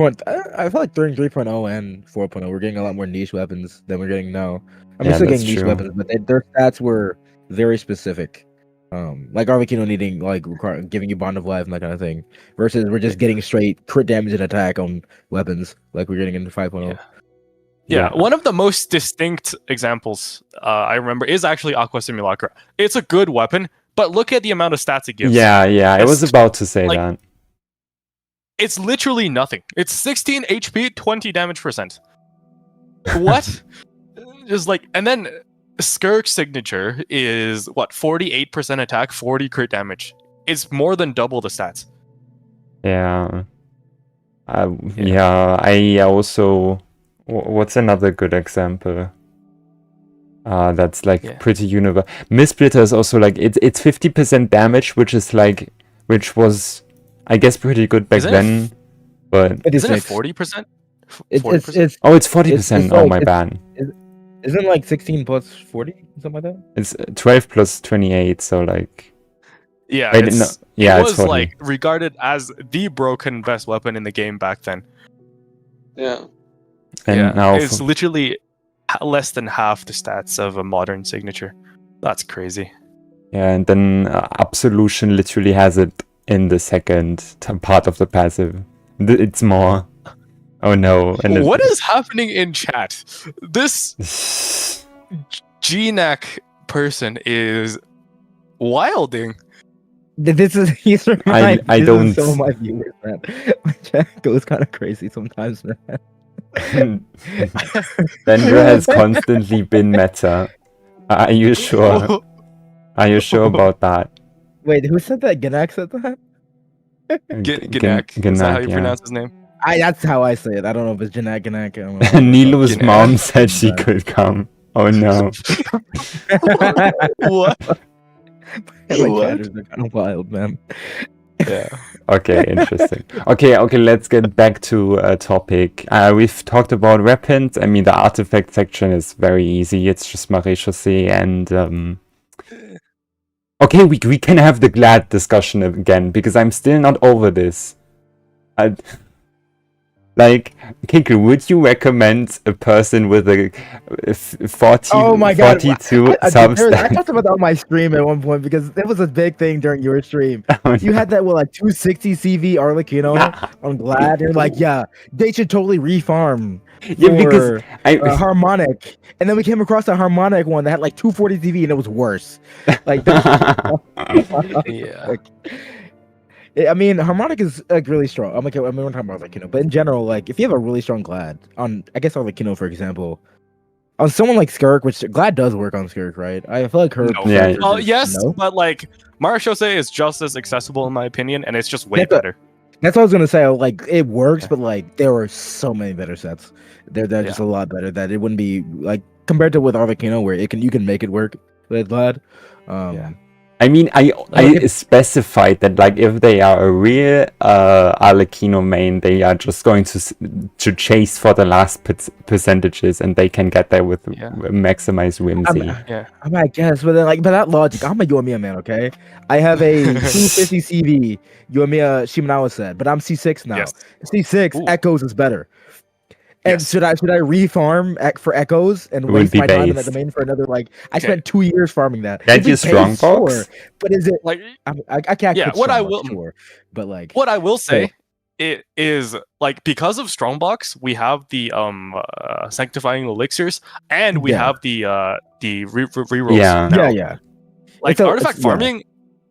I feel like during 3.0 and 4.0 we're getting a lot more niche weapons than we're getting now. I'm Yeah, still that's getting niche true. weapons, but their stats were very specific. Like Arlecchino needing like giving you Bond of Life and that kind of thing, versus we're just getting straight crit damage and attack on weapons like we're getting in 5.0. Yeah, one of the most distinct examples I remember is actually Aqua Simulacra. It's a good weapon, but look at the amount of stats it gives. Yeah, I was It's about to say like- that. It's literally nothing. It's 16 HP, 20 damage percent. What? Just like, and then Skirk's signature is what, 48% attack, 40 crit damage. It's more than double the stats. Yeah. I also. What's another good example? That's like Yeah. pretty universal. Missplitter is also like it's 50% damage, which was I guess pretty good back Isn't it then. But Isn't it 56. 40%? It's 40%? oh, it's 40%. it's Oh like- my it's- bad. Isn't it like 16 plus 40 something like that? It's 12 plus 28, so like Yeah, wait, it's, yeah, it it's was 40. like regarded as the broken best weapon in the game back then. Yeah. And yeah, now it's literally less than half the stats of a modern signature. That's crazy. Yeah, and then Absolution literally has it in the second part of the passive. It's more. Oh no! And What is happening in chat? This GNAC person is wilding. This is he's I this don't- is some of my viewers, man. My chat goes kind of crazy sometimes, man. Vendor has constantly been meta. Are you sure? Are you sure about that? Wait, who said that? Gnak said that? Gnak. Is that how you pronounce his name? That's how I say it. I don't know if it's Gnak. I don't know. Nilu's Gnak. mom said she could come. Oh no. What? My What? chatters are kind of wild, man. Yeah. Okay, interesting. Okay, let's get back to a topic. We've talked about weapons. I mean, the artifact section is very easy. It's just Maréchaussée and okay, we can have the glad discussion again because I'm still not over this. Like, Kinkle, would you recommend a person with a 40, Oh my God, 42 I substance? talked about that on my stream at one point because it was a big thing during your stream. You had that, 260 CV Arlecchino on Glad. You're like, yeah, they should totally refarm Yeah, because for Harmonic. And then we came across a Harmonic one that had 240 CV and it was worse. Like, Yeah. I mean, Harmonic is really strong. We're talking about but in general, if you have a really strong Glad on, I guess Arlecchino, for example, on someone like Skirk, which Glad does work on Skirk, right? I feel like her. No. Yeah. Well, yes, No? but Maréchaussée is just as accessible in my opinion, and it's just way Yeah, better. That's what I was gonna say. It works, but there were so many better sets. They're just a lot better that it wouldn't be compared to with Arlecchino, where you can make it work with Glad. I mean, I specified that if they are a real Arlecchino main, they are just going to chase for the last percentages, and they can get there with maximize whimsy. I mean, I guess, but then by that logic, I'm a Yoimiya man. Okay, I have a 250 CV Yoimiya Shimenawa set, but I'm C6 now. Yes. C6 Ooh. Echoes is better. And Yes. should I refarm for Echoes and It would waste be my time in based. the domain for another I spent 2 years farming that. That It'd be you strong based, box? sure, but is it I can't Yeah, quit what I strong box, will- sure, but What I will say, it is because of Strongbox, we have the sanctifying elixirs, and we Yeah. have the rerolls. Yeah. now. yeah. Like It's a- artifact it's- yeah. farming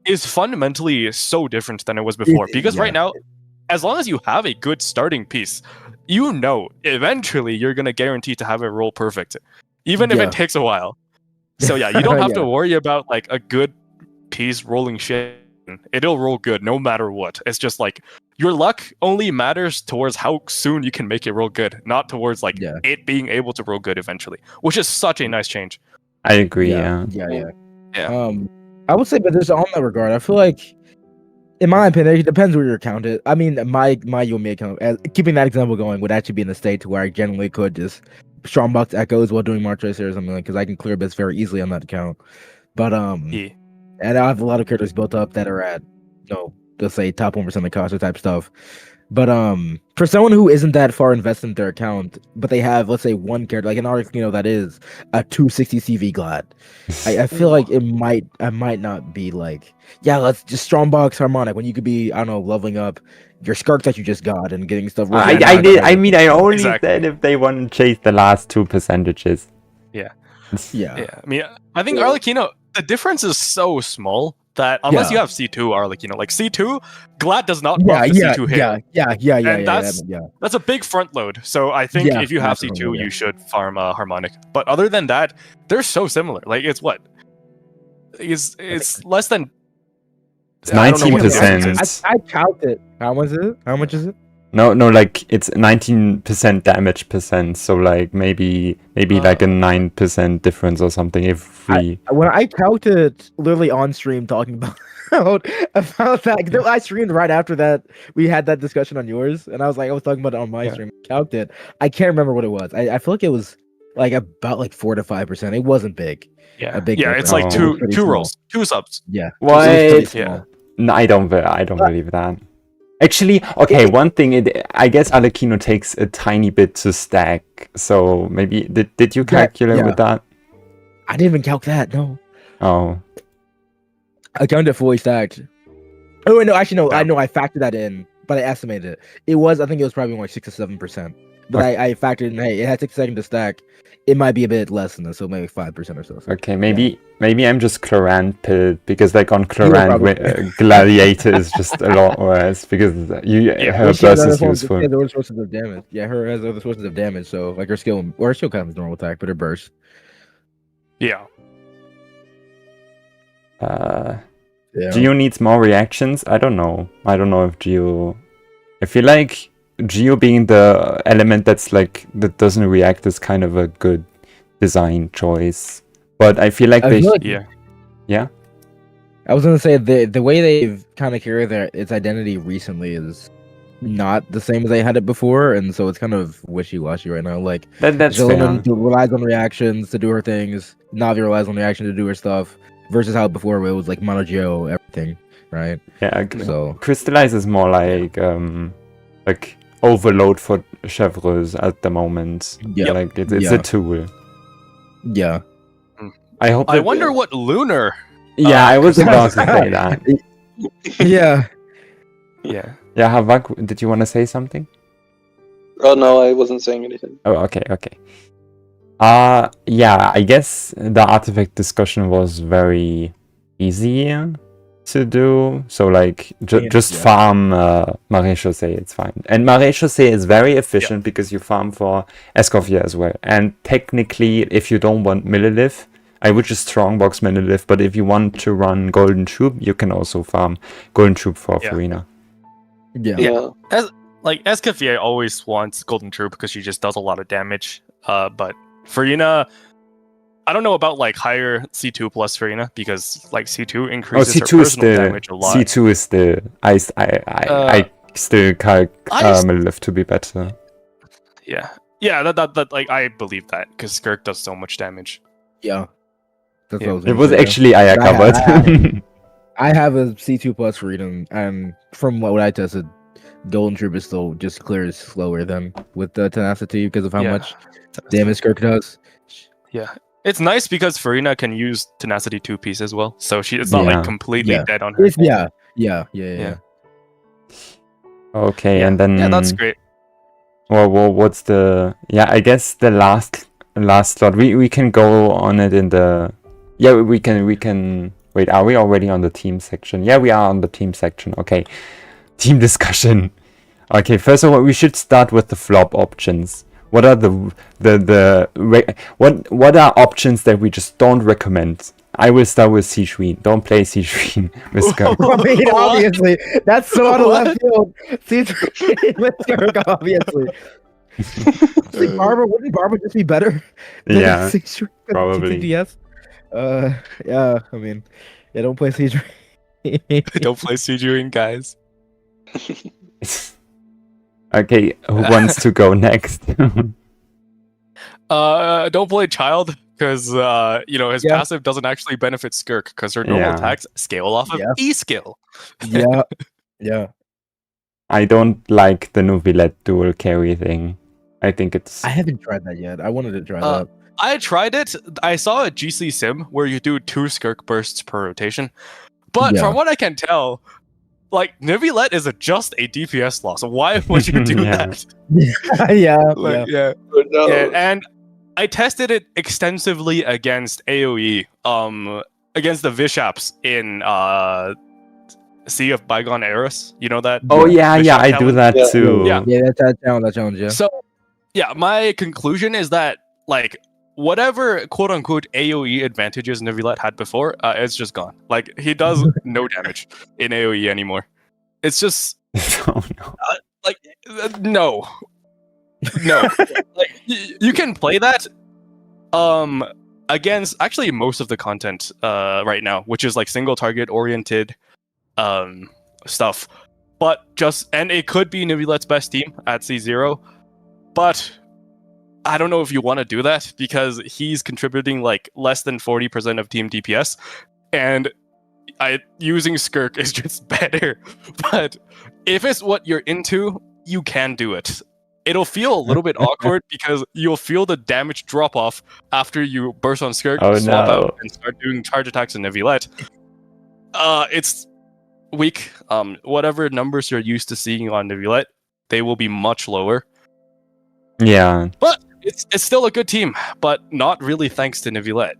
is fundamentally so different than it was before. Because right now, as long as you have a good starting piece, eventually you're gonna guarantee to have it roll perfect, even if Yeah. it takes a while. So yeah, you don't have to Yeah. worry about a good piece rolling shit. It'll roll good no matter what. It's just your luck only matters towards how soon you can make it roll good, not towards Yeah. it being able to roll good eventually, which is such a nice change. I agree. Yeah. Yeah. I would say, but there's on that regard. I feel like, in my opinion, it depends where your account is. I mean, my Yomi account, keeping that example going, would actually be in a state to where I generally could just strongbox Echoes while doing March Racer or something because I can clear bits very easily on that account. But Yeah. and I have a lot of characters built up that are at let's say top 1% of the cost or type stuff. But for someone who isn't that far invested in their account, but they have, let's say, one character like an Arlecchino that is a 260 CV Glad, I feel like I might not be let's just strongbox Harmonic when you could be, I don't know, leveling up your Skirks that you just got and getting stuff. I mean, I only Exactly. said if they want to chase the last 2 percentages. Yeah. Yeah, I mean, I think Arlecchino, the difference is so small that unless you have C2 Arlecchino, C2, Glad does not buff the C2 hit. Yeah. That's a big front load. So I think if you have C2, you should farm Harmonic. But other than that, they're so similar. It's what? It's less than. It's I don't know what the 19%. difference is. I count it. How much is it? How much is it? No, it's 19% damage percent, so maybe a 9% difference or something if we... When I counted literally on stream talking about that, I streamed right after that. We had that discussion on yours, and I was talking about it on my stream. Counted. I can't remember what it was. I feel like it was about 4 to 5%. It wasn't big. Yeah, a big it's difference. two Pretty two small. rolls, 2 subs. Yeah. What? Yeah. No, I don't believe that. Actually, okay, one thing, I guess Alekino takes a tiny bit to stack, so maybe, did you calculate with that? I didn't even calc that, no. Oh. I counted it fully stacked. Oh, wait, no, actually, no, Yeah. I know, I factored that in, but I estimated it. I think it was probably more like 6 to 7%. But Okay. I factored in, hey, it had 6 seconds to stack. It might be a bit less than this, so maybe 5% or so. Okay, maybe I'm just Chlorant pilled, because like on Chlorant, probably. Gladiator is just a lot worse, because her Well, she has burst other is forms- useful. She has other sources of damage. Yeah, her has other sources of damage, so like her skill kind of normal attack, but her burst. Yeah. Yeah. Geo needs more reactions? I don't know if Geo... I feel like Geo being the element that doesn't react is kind of a good design choice. But I feel like they... Yeah. I was gonna say the way they've kind of carried its identity recently is not the same as they had it before, and so it's kind of wishy-washy right now. Like That's fair. Jillian relies on reactions to do her things. Navi relies on reaction to do her stuff. Versus how before it was like Mono Geo everything, right? Yeah, So Crystallize is more like overload for Chevreuse at the moment. Yeah. Like it's Yeah. a tool. yeah. I wonder what Lunar. Yeah, I was about to Crystallize- say that. Yeah. Yeah. Yeah, Havak, did you want to say something? Oh no, I wasn't saying anything. Oh, okay. Yeah, I guess the artifact discussion was very easy to do. So like, just farm Marais Chaussee, it's fine. And Marais Chaussee is very efficient because you farm for Escoffier as well. And technically, if you don't want Millilith, I would just strongbox Millilith. But if you want to run Golden Troop, you can also farm Golden Troop for Farina. Yeah. Like Escoffier always wants Golden Troop because she just does a lot of damage. But Farina, I don't know about like higher C2 plus Farina because like C2 increases her personal damage a lot. C2 is the I still calc Millilith to be better. Yeah, that like I believe that because Skirk does so much damage. Yeah. That's Yeah. what I was It gonna was say, actually Ayaka, but I have a C2 plus freedom, and from what I tested, Golden Troop is still just clears slower than with the tenacity because of how much damage Skirk does. Yeah, it's nice because Farina can use tenacity 2-piece as well, so it's not like completely dead on her. Yeah. Okay, and then that's great. Well, what's the... Yeah, I guess the last slot. We can go on it in the... Yeah, we can... Wait, are we already on the team section? Yeah, we are on the team section. Okay. Team discussion. Okay, first of all, we should start with the flop options. What are what are options that we just don't recommend? I will start with Shishuin. Don't play Shishuin with Skirk. I mean, obviously, that's so out of left field. C3 with Skirk, obviously. Like wouldn't Barber just be better? Yeah, C3 probably. TTS? Yeah, I mean, don't play C3. Don't play Sujuin, guys. Okay, who wants to go next? Don't play Child because his passive doesn't actually benefit Skirk because her normal attacks scale off of E skill. Yeah. I don't like the Nuvilette dual carry thing. I think it's... I haven't tried that yet. I wanted to try that. I tried it. I saw a GC sim where you do 2 Skirk bursts per rotation. But from what I can tell, like, Nuvilette is just a DPS loss. Why would you do that? Yeah. And I tested it extensively against AoE, against the Vishaps in Sea of Bygone Eras. You know that? Oh yeah, Bishop I do that too. Yeah, that's that challenge. Yeah. So, yeah, my conclusion is that like whatever quote unquote AoE advantages Nuvilette had before, it's just gone. Like he does no damage in AoE anymore. It's just Oh no. no. Like you can play that against actually most of the content right now, which is like single target oriented stuff. But and it could be Nuvilette's best team at C0, but I don't know if you want to do that because he's contributing like less than 40% of team DPS, and using Skirk is just better. But if it's what you're into, you can do it. It'll feel a little bit awkward because you'll feel the damage drop off after you burst on Skirk, swap out, and start doing charge attacks in Neuvillette. It's weak. Whatever numbers you're used to seeing on Neuvillette, they will be much lower. Yeah. But it's still a good team, but not really thanks to Neuvillette.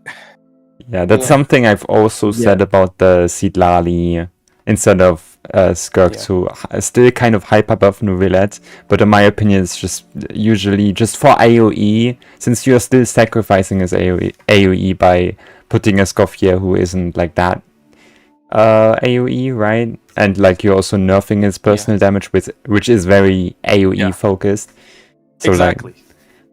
Yeah, that's something I've also said about the Seedlali instead of Skirks, who still kind of hype above Neuvillette, but in my opinion, it's just usually just for AoE, since you're still sacrificing his AoE by putting a Scoffier who isn't like that AoE, right? And like you're also nerfing his personal damage, which is very AoE focused. So exactly. Like,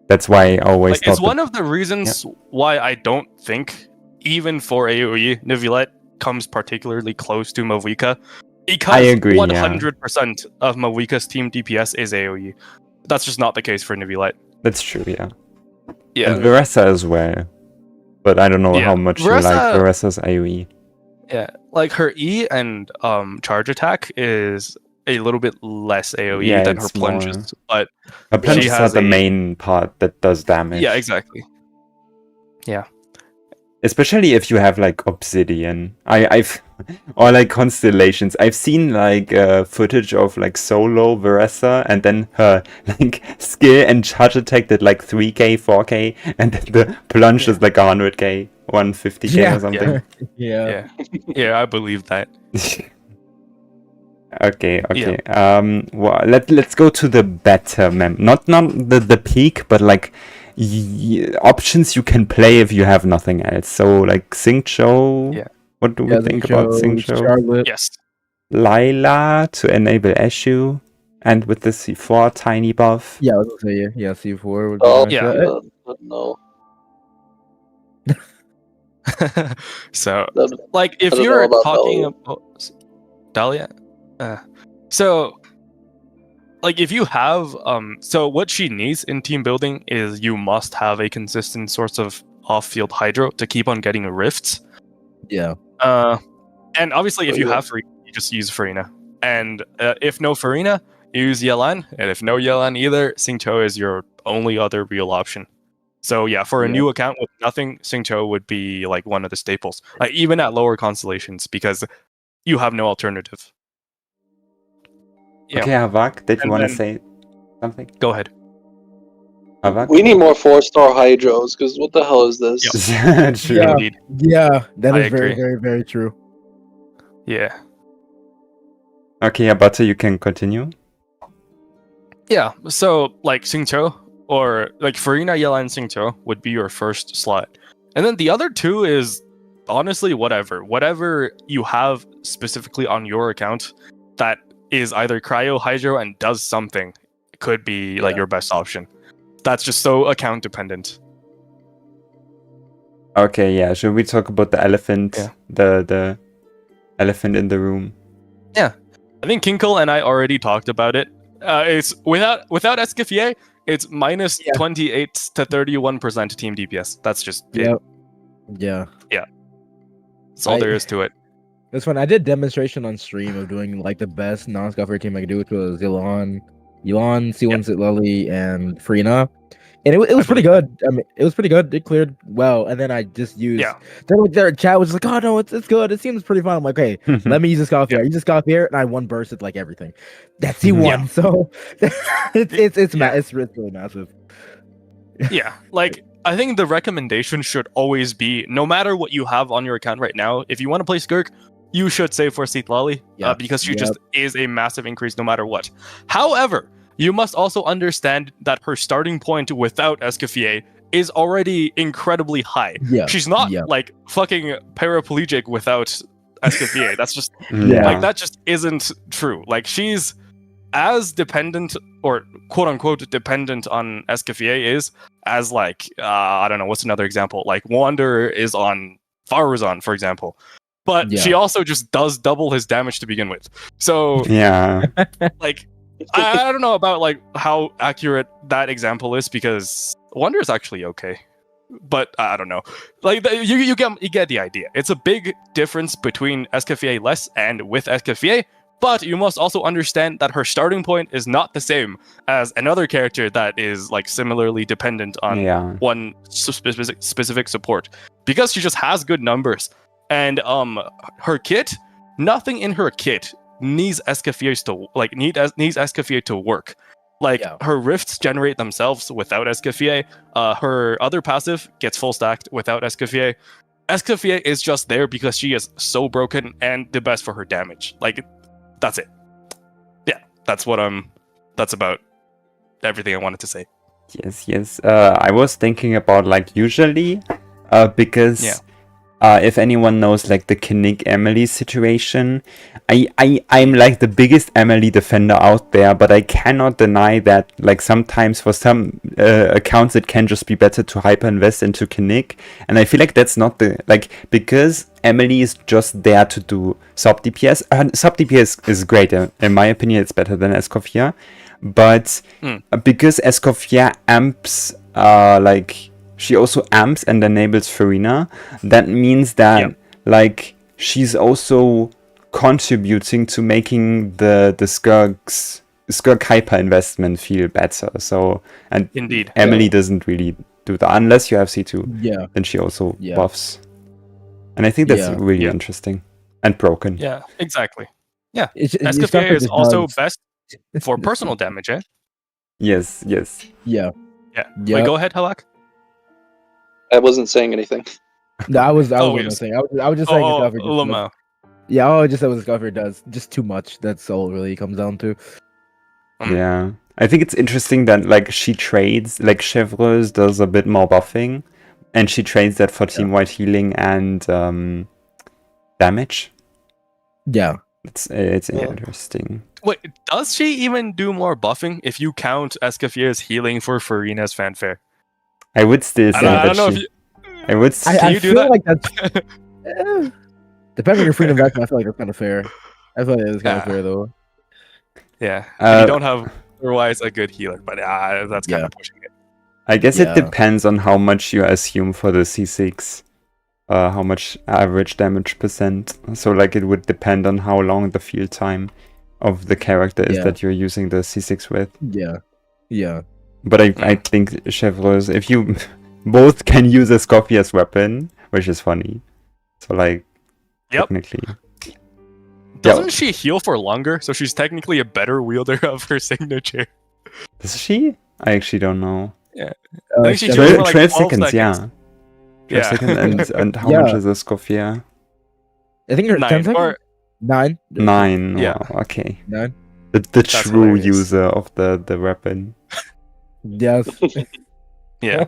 that's why I always thought it's one of the reasons why I don't think, even for AoE, Neuvillette comes particularly close to Mavuika. Because I agree, 100% of Mavuika's team DPS is AoE. That's just not the case for Neuvillette. That's true, yeah. Yeah. And Veressa as well. But I don't know how much you like Veressa's AoE. Yeah, like her E and charge attack is a little bit less AoE than her plunges. But her plunges are the main part that does damage. Yeah, exactly. Yeah. Especially if you have like Obsidian. I've or like Constellations. I've seen like footage of like solo Veressa and then her like skill and charge attack did like 3k, 4k, and then the plunge is like 100k, 150k or something. Yeah, I believe that. Okay. Well, let's go to the better not the peak, but like options you can play if you have nothing else. So like Xingqiu. Yeah. What do we think about Xingqiu? Charlotte. Yes. Lila to enable Eshu, and with the C4 tiny buff. Yeah, I was gonna say yeah, C4 would be Oh nice. no. So like if you're talking about Dahlia, so like if you have so what she needs in team building is you must have a consistent source of off-field hydro to keep on getting rifts. Yeah. And obviously if you have Farina, you just use Farina. And if no Farina, use Yelan. And if no Yelan either, Xingqiu is your only other real option. So yeah, for a new account with nothing, Xingqiu would be like one of the staples. Like even at lower constellations, because you have no alternative. Yeah. Okay, Havak, did you want to say something? Go ahead. Havak? We need more 4-star hydros, because what the hell is this? True. Yeah, that is agree. very, very, very true. Yeah. Okay, Butter, you can continue. Yeah, so like Xingqiu or like Farina, Yelan, Xingqiu would be your first slot. And then the other two is honestly whatever you have specifically on your account that is either cryo hydro and does something could be like your best option. That's just so account dependent. Okay, yeah. Should we talk about the elephant? Yeah. The elephant in the room. Yeah, I think Kinkle and I already talked about it. It's without Escoffier, it's minus 28 to 31% team DPS. That's just it. Yeah. That's all there is to it. This one I did demonstration on stream of doing like the best non-Scuffer team I could do, which was Yelan, C1 Lily, and Farina. And it was pretty good. I mean, it was pretty good. It cleared well, and then I just used. Yeah. Their chat was like, "Oh no, it's good. It seems pretty fun." I'm like, "Okay, let me use a Scoffier." I use a Scoffier, and I one bursted like everything. That's C1. So it's really massive. Yeah, like I think the recommendation should always be, no matter what you have on your account right now, if you want to play Skirk, you should save for Seedlali, because she just is a massive increase no matter what. However, you must also understand that her starting point without Escoffier is already incredibly high. Yeah. She's not like fucking paraplegic without Escoffier. That's just like that just isn't true. Like she's as dependent or quote unquote dependent on Escoffier is as like I don't know, what's another example? Like Wanderer is on Faruzan, for example. But she also just does double his damage to begin with. So like I don't know about like how accurate that example is, because Wonder is actually okay. but I don't know. Like you get the idea. It's a big difference between Escoffier less and with Escoffier, but you must also understand that her starting point is not the same as another character that is like similarly dependent on one specific support, because she just has good numbers. And her kit, nothing in her kit needs Escoffier to work. Like her rifts generate themselves without Escoffier. Her other passive gets full stacked without Escoffier. Escoffier is just there because she is so broken and the best for her damage. Like, that's it. Yeah, that's about everything I wanted to say. Yes. I was thinking about like usually, because if anyone knows like the Kinnick Emily situation, I'm like the biggest Emily defender out there, but I cannot deny that like sometimes for some accounts it can just be better to hyper invest into Kinnick, and I feel like that's not because Emily is just there to do sub DPS. Sub DPS is great, in my opinion. It's better than Escoffier, but because Escoffier amps like. She also amps and enables Farina. That means that like she's also contributing to making the Skirk hyper investment feel better. So and indeed, Emily doesn't really do that unless you have C2. Yeah. Then she also buffs. And I think that's really interesting and broken. Yeah, exactly. Yeah. Escoffier is also best for personal damage, eh? Yes. Yeah. Wait, go ahead, Halak. I wasn't saying anything. No, I was saying. I was just saying. Lama. Yeah, I just said what Escoffier does. Just too much. That's all it really comes down to. Yeah. I think it's interesting that like she trades, like Chevreuse does a bit more buffing, and she trades that for team-wide healing and damage. Yeah. It's interesting. Wait, does she even do more buffing if you count Escoffier's healing for Farina's fanfare? I would still say I don't know if you... I would. I feel like that's depending on your freedom back. I feel like that's kind of fair. I feel like it's kind of fair though. Yeah, you don't have otherwise a good healer, but that's kind of pushing it. I guess it depends on how much you assume for the C6, how much average damage percent. So like it would depend on how long the field time of the character is that you're using the C6 with. Yeah. But I think Chevreuse, if you both can use a Escoffier's weapon, which is funny. So like, technically. Doesn't she heal for longer? So she's technically a better wielder of her signature. Does she? I actually don't know. Yeah. I think she heals for like 12 seconds, yeah. 12 seconds, and how much is a Escoffier? I think you're 10 seconds? 9. 9. Yeah. Oh, okay. 9. The true user of the weapon. Yes. Yeah.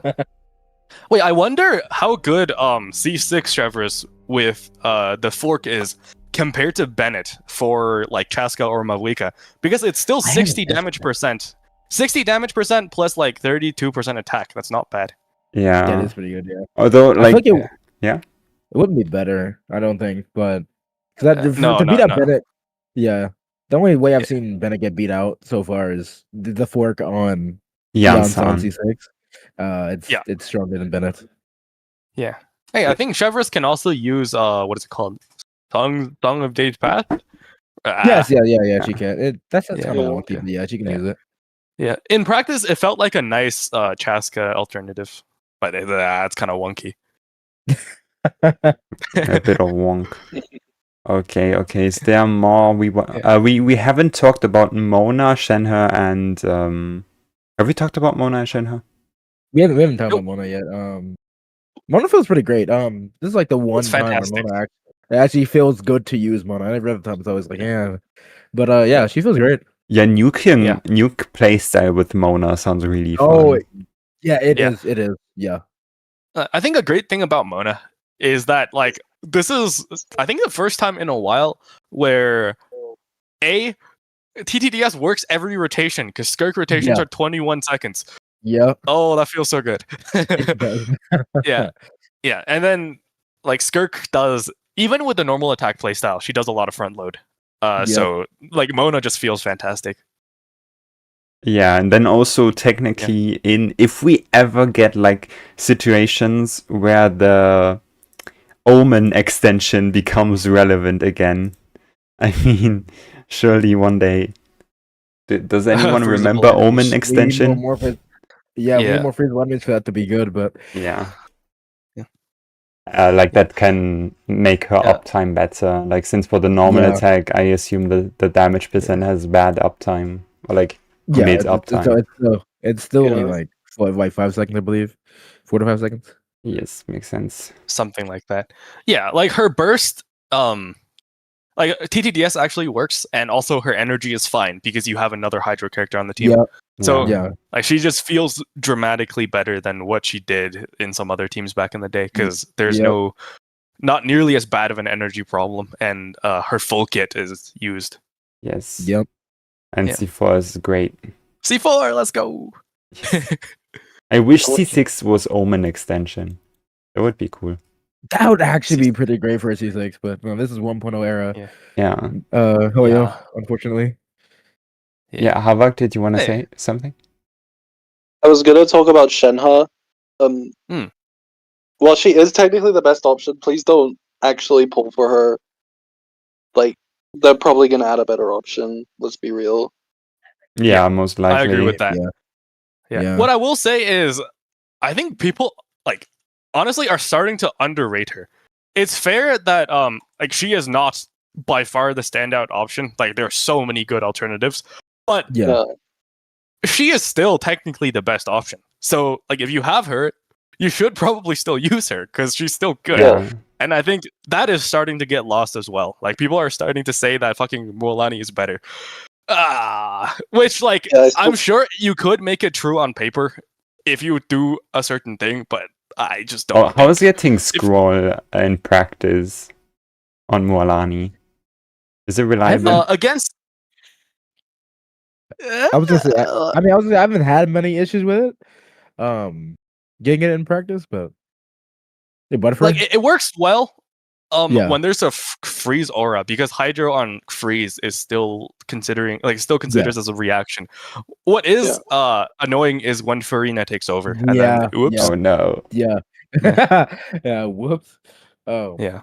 Wait, I wonder how good C6 Chevreuse with the fork is compared to Bennett for like Chaska or Mavlika, because it's still 60 damage percent. 60 damage percent plus like 32% attack. That's not bad. Yeah. That is pretty good, yeah. Although like it Yeah. It wouldn't be better, I don't think, but to beat out Bennett, the only way I've seen Bennett get beat out so far is the fork on Jansan C6. It's stronger than Bennett. Yeah. Hey, I think Chevreuse can also use what is it called? Tongue of Day's Path? Yes, she can. That's kind of wonky, but yeah, she can use it. Yeah. In practice, it felt like a nice Chaska alternative, but it's kind of wonky. A bit of wonk. Okay. Is there more? We haven't talked about Mona, Shenhe, and have we talked about Mona and Shenhe? We haven't talked about Mona yet. Mona feels pretty great. This is like the one time where Mona actually feels good to use Mona. I never other times I was like, but she feels great. Yeah, nuke playstyle with Mona sounds really fun. Oh, yeah, it is. It is. Yeah. I think a great thing about Mona is that like this is I think the first time in a while where TTDS works every rotation because Skirk rotations are 21 seconds. Yeah. Oh, that feels so good. Yeah. And then like Skirk does, even with the normal attack playstyle, she does a lot of front load. So like Mona just feels fantastic. Yeah, and then also technically if we ever get like situations where the Omen extension becomes relevant again. I mean, surely one day. Does anyone Freeze remember abilities. Omen We need extension? more we need Yeah. more freeze lemons for that to be good, but Yeah. Yeah. Like that can make her Yeah. uptime better. Like since for the normal Yeah. attack, I assume the damage percent has bad uptime or like mid uptime. it's still only Yeah. like 5 seconds, I believe. 4 to 5 seconds. Yes, makes sense. Something like that. Yeah, like her burst, like TTDS actually works, and also her energy is fine because you have another Hydro character on the team. Yeah. So Yeah. like she just feels dramatically better than what she did in some other teams back in the day because there's Yep. not nearly as bad of an energy problem, and her full kit is used. Yes. Yep. And Yeah. C4 is great. C4, let's go. I wish C6 was Omen extension. That would be cool. That would actually be pretty great for a C6, but no, this is 1.0 era. Yeah. Yeah. Unfortunately. Yeah, Havak, did you want to Hey. say something? I was gonna talk about Shenhe. While she is technically the best option, please don't actually pull for her. Like, they're probably gonna add a better option. Let's be real. Yeah, most likely. I agree with that. Yeah. Yeah. What I will say is, I think people like honestly are starting to underrate her. It's fair that like she is not by far the standout option. Like there are so many good alternatives, but Yeah. she is still technically the best option. So like if you have her, you should probably still use her because she's still good. Yeah. And I think that is starting to get lost as well. Like people are starting to say that fucking Mualani is better. Which like I'm sure you could make it true on paper if you do a certain thing, but I just don't. Oh, how's getting scroll in practice on Mualani? Is it reliable? Against I was gonna say, I haven't had many issues with it. Getting it in practice, but Butterfer? like it works well. Yeah. When there's a freeze aura, because Hydro on freeze is still considers as a reaction. What is annoying is when Farina takes over and then oops. Oh no. Yeah. Yeah. Whoops. Oh. Yeah.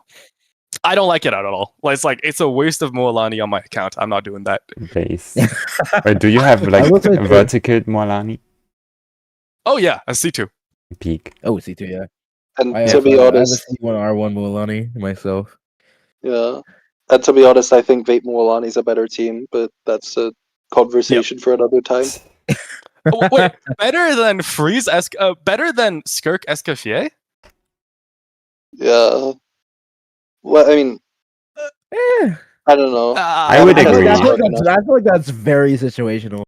I don't like it at all. It's a waste of Mualani on my account. I'm not doing that. Base. Wait, do you have like vertical Mualani? Oh yeah, a C2. Peak. Oh, C2, yeah. And I to be honest, I have a C1 R1 Mualani myself. Yeah. And to be honest, I think Vape Mualani's a better team, but that's a conversation for another time. Wait, better than better than Skirk Escoffier? Yeah. Well, I mean, I don't know. I would agree. I feel like that's very situational.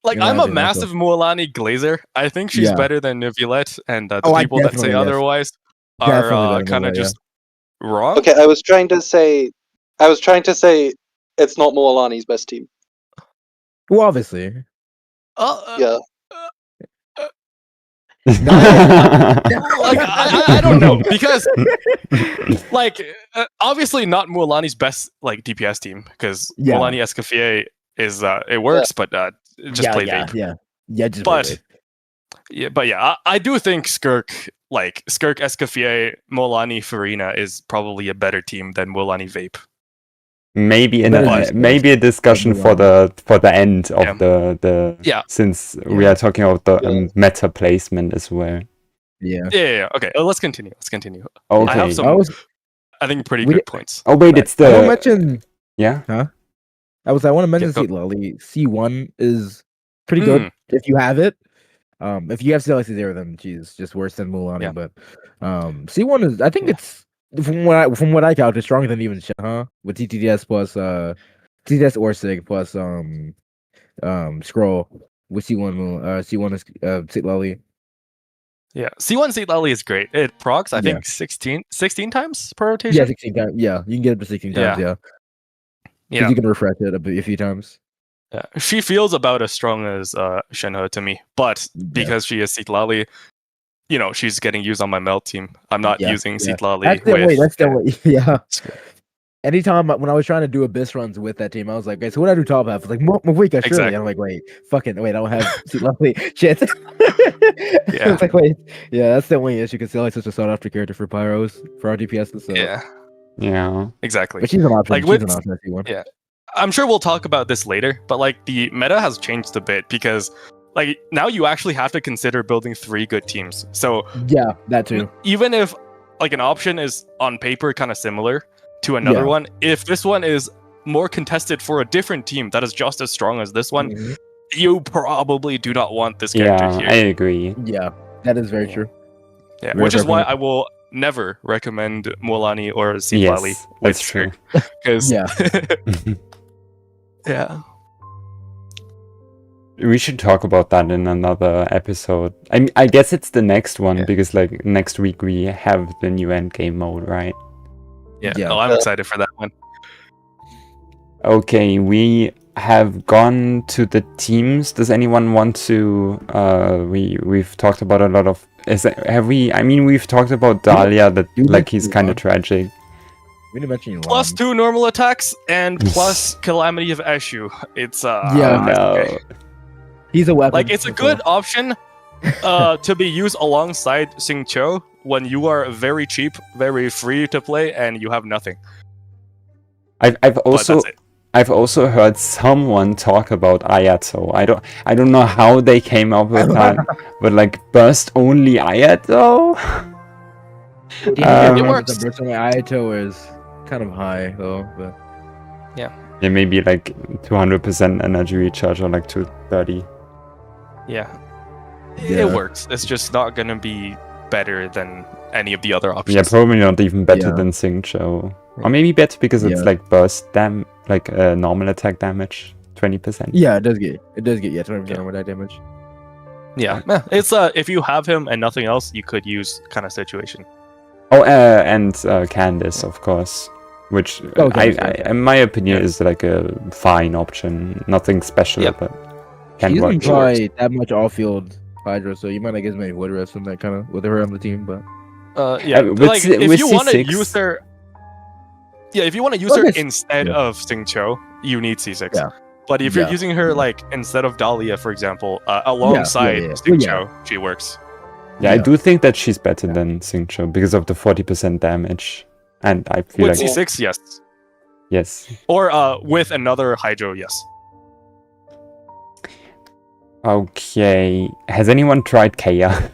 Like, I'm a massive Mualani glazer. I think she's better than Nivulette, and the people that say otherwise are kind of just wrong. Okay, I was trying to say it's not Mualani's best team. Well, obviously. Yeah. Like I don't know, because like obviously not Mualani's best like DPS team, because Mualani Escoffier is it works, but just play Vape. Just but I do think Skirk Escoffier, Mualani, Farina is probably a better team than Mualani Vape. Maybe a discussion for the end of the since we are talking about the meta placement as well. Yeah. Okay, let's continue. Okay. I have some I think pretty good points. Oh wait, it's the. I want to mention. Yeah. Huh? I want to mention Seat Lolly. C1 is pretty good if you have it. If you have C0, then she's just worse than Mualani. Yeah. But C1 is, I think it's from what I calculate, stronger than even Shenhe with TTDS plus TTDS or Sig plus scroll with C1 is Seat Lolly. Yeah, C1 Seat Lolly is great. It procs, I think 16 times per rotation. Yeah, 16 times. Yeah, you can get it to 16 times. Yeah. You can refresh it a few times. Yeah, she feels about as strong as Shenhe to me, but because she is Seat Lolly, she's getting used on my melt team. I'm not using Seat Lolly. That's the way. Yeah. Anytime when I was trying to do abyss runs with that team, I was like, okay, so what do I do top half? It's like Mavika, surely. Exactly. And I'm like, wait, I don't have lovely shit. Yeah. It's like, wait, yeah, that's the only issue because they're like such a sought after character for pyros for our DPS. So Yeah, Yeah. exactly. but she's an option. Like She's with- an option if you want. yeah. I'm sure we'll talk about this later, but like the meta has changed a bit because like now you actually have to consider building 3 good teams. So Yeah, that too. even if like an option is on paper kind of similar to another Yeah. one, if this one is more contested for a different team that is just as strong as this one, Mhm. you probably do not want this character Yeah, here. I agree. Yeah, that is very Yeah. true. Yeah, Very which is fair why point. I will never recommend Molani or Sifali Yes, with that's true. because Yeah. yeah. We should talk about that in another episode. I guess it's the next one Yeah. because like next week we have the new endgame mode, right? Yeah. Yeah. Oh, I'm excited for that one. Okay, we have gone to the teams. Does anyone want to? We've talked about a lot of. We've talked about Dahlia that you like mentioned he's kind of Elon. tragic. We didn't mention you. Plus 2 normal attacks and plus Calamity of Eshu. It's Yeah. No. okay. He's a weapon. Like it's a good option to be used alongside Sing Cho when you are very cheap, very free to play, and you have nothing. I've But also that's it. I've also heard someone talk about Ayato. I don't know how they came up with that, but like burst only Ayato. it works. Personally, Ayato is kind of high though, but Yeah, maybe like 200% energy recharge or like 230. Yeah. Yeah. It works. It's just not gonna be better than any of the other options. Yeah, probably not even better Yeah. than Xingqiu. Or maybe better because it's Yeah. like burst normal attack damage, 20%. yeah, it does get 20% more that damage. Yeah. It's if you have him and nothing else, you could use kind of situation. Oh, and Candice, of course, which Oh, Candice, yeah. in my opinion Yeah. is like a fine option. Nothing special, Yep. but She can doesn't work. try that much off-field Hydra, so you might not get as many wood rests and that kind of with her on the team, but Yeah. with Like if with you want to C6 use her. Yeah, if you want to use Well, her that's- instead yeah. of Sing Cho, you need C6. Yeah. But if you're Yeah. using her like instead of Dahlia, for example, alongside yeah. Sing Well, Cho, she works. Yeah, I Yeah. do think that she's better than Xingqiu because of the 40% damage, and I feel With like C6, yes. yes. Or with another Hydro, yes. Okay, has anyone tried Kaya?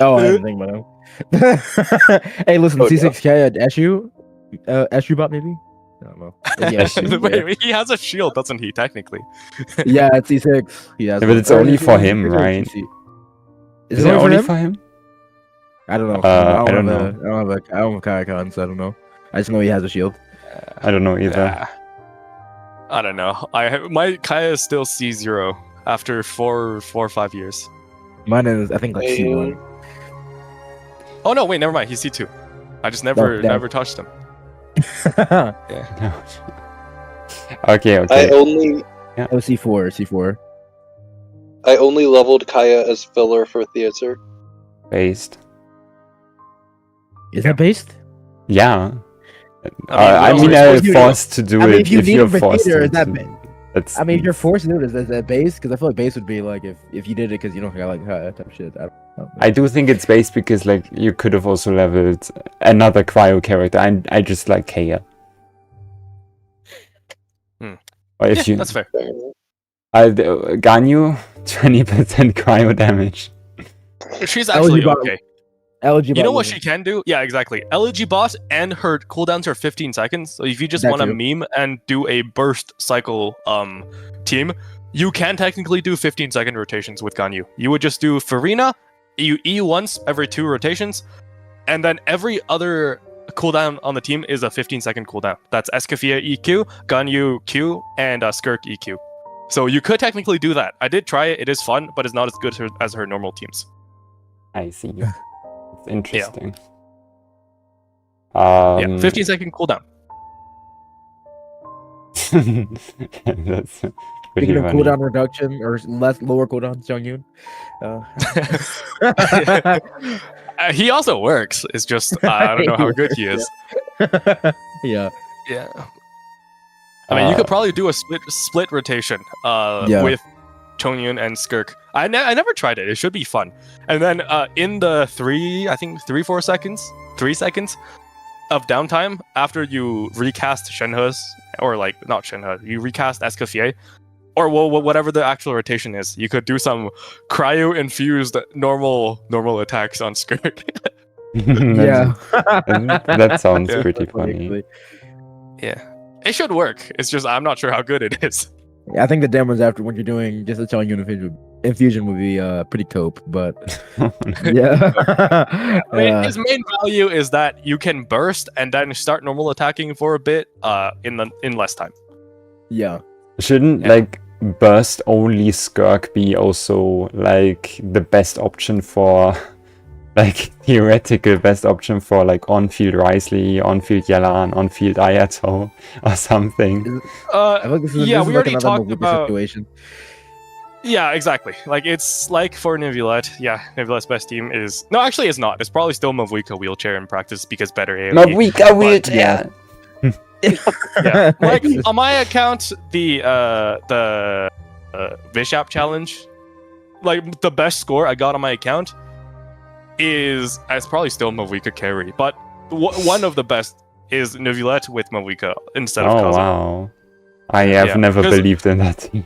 oh, I didn't think about it. Hey, listen, Oh, C6K at Eshu, Eshu bot maybe. I don't know. Yeah, Eshu, Wait, he has a shield, doesn't he? Technically. yeah, at C6. He has Yeah, but one. it's Or only is it for C6 him, or right? CC? Is it only for him? I don't know. I don't know. I don't have Kayakan, so I don't know. I just know he has a shield. I don't know either. Yeah. I don't know. My Kaya is still C0 after 4 or 5 years. Mine is, I think, like Hey. C1. Oh no, wait, never mind. He's C2. I just never damn. never touched him. No. Okay, I okay. only Oh, C4. I only leveled Kaya as filler for theater. Based. Is that based? Yeah. I mean, I if you- forced to do I mean, it if you need you're him for forced theater, to. is that do- That's. I mean, if you're forced to do it, is that base? Because I feel like base would be like if you did it because you don't got like type shit. I don't know. I do think it's based because like you could have also leveled another cryo character. I just like Kaya. Or if Yeah, you that's fair. Ganyu 20% cryo damage. She's actually bot- okay. LG You know what bot she can do? Yeah, exactly. LG bot and her cooldowns are 15 seconds. So if you just That want to too. meme and do a burst cycle team, you can technically do 15-second rotations with Ganyu. You would just do Farina, you E once every 2 rotations, and then every other cooldown on the team is a 15-second cooldown. That's Escafia EQ, Ganyu Q, and Skirk EQ. So you could technically do that. I did try it. It is fun, but it's not as good as her normal teams. I see. It's interesting. Yeah, Um, 15-second cooldown. That's pretty Speaking of funny. cooldown reduction or lower cooldown, Jung Yoon. He also works. It's just I don't know how good he is. Yeah. Yeah. I mean, you could probably do a split rotation with Chongyun and Skirk. I never tried it. It should be fun. And then in the 3 seconds of downtime after you recast Shenhe's, or like not Shenhe, you recast Escoffier, or whatever the actual rotation is, you could do some cryo infused normal attacks on Skirk. Yeah. That sounds pretty funny. Yeah. It should work. It's just I'm not sure how good it is. Yeah, I think the demos after when you're doing just a telling infusion would be pretty cope, but yeah. I mean, his main value is that you can burst and then start normal attacking for a bit in less time. Yeah. Shouldn't like burst only Skirk be also like the best option for like theoretical best option for like on-field Risley, on-field Yalan, on-field Ayato or something? I think this is we like already another talked Mavuka about. situation. Yeah, exactly. Like it's like for Neuvillette. Yeah, Neuvillette's best team is actually it's not. It's probably still Mavuka wheelchair in practice because better AoE. Mavuka wheelchair. Yeah, like on my account, the Bishop challenge, like the best score I got on my account is it's probably still Mavuka carry, but one of the best is Neuvillette with Mavuka instead of Kazuha. Wow. I have never believed in that team.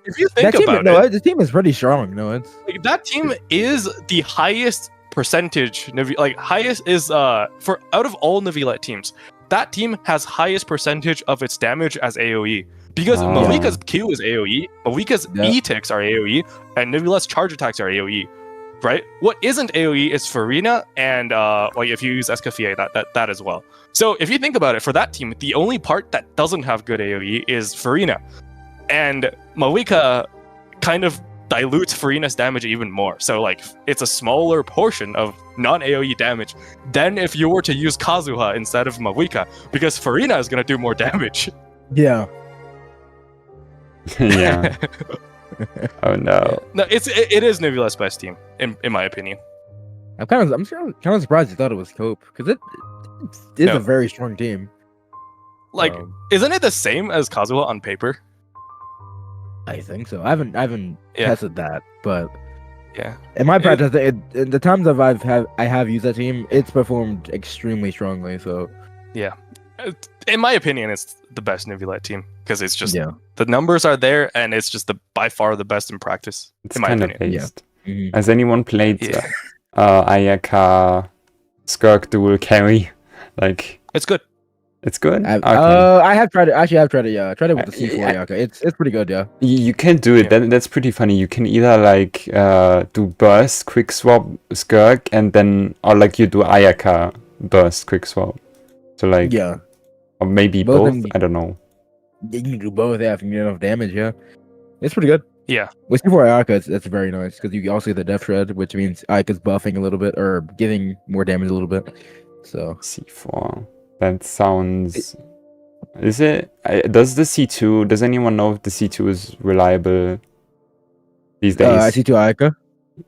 If you think about it, the team is pretty strong. No, it's like, that team is the highest percentage. Highest is for out of all Neuvillette teams, that team has highest percentage of its damage as AoE. Because Mavuka's Q is AoE, Mavuka's E ticks are AoE, and Neuvillette's charge attacks are AoE. Right? What isn't AoE is Farina, and like if you use Escoffier, that as well. So if you think about it, for that team, the only part that doesn't have good AoE is Farina. And Mavuka kind of dilutes Farina's damage even more. So like it's a smaller portion of non-AoE damage than if you were to use Kazuha instead of Mavuka, because Farina is gonna do more damage. yeah. Yeah. Oh no. No, it is Neuvillette's best team, in my opinion. I'm kind of surprised you thought it was cope because it is a very strong team. Like, isn't it the same as Kazuha on paper? I think so. I haven't tested that, but yeah, in my practice, in the times I have used that team, it's performed extremely strongly. So yeah, in my opinion, it's the best Neuvillette team because it's just the numbers are there and it's just by far the best in practice. It's in my kind opinion. of based. Has anyone played Ayaka Skirk dual carry? Like it's good. It's good. I have tried it. Actually, I've tried it. Yeah, I tried it with the C4 Ayaka. It's pretty good. Yeah. You can do it. That's pretty funny. You can either like do burst quick swap Skirk and then or like you do Ayaka burst quick swap. So like or maybe both. I don't know. You can do both if you get enough damage. Yeah, it's pretty good. Yeah. With C4 Ayaka, that's very nice because you also get the Death Shred, which means Ayaka's buffing a little bit or giving more damage a little bit. So C4. That sounds. Is it? Does the C2? Does anyone know if the C2 is reliable these days? C2 Ayaka.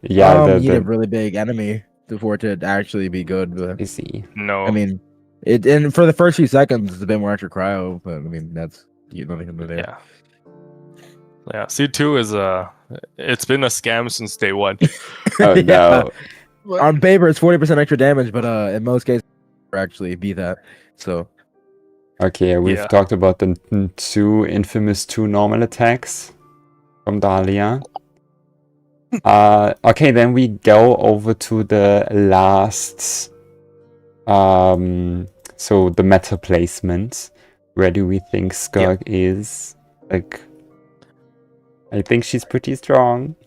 Yeah, you need a really big enemy for it to actually be good. But is he? No. I mean, and for the first few seconds, it's a bit more extra cryo, but I mean that's nothing to do there. Yeah. Yeah. C2 is it's been a scam since day one. Oh no. On paper, it's 40% extra damage, but in most cases, actually be that. So okay, we've talked about the infamous two normal attacks from Dahlia. Okay, then we go over to the last so the meta placement. Where do we think Skirk is? Like, I think she's pretty strong.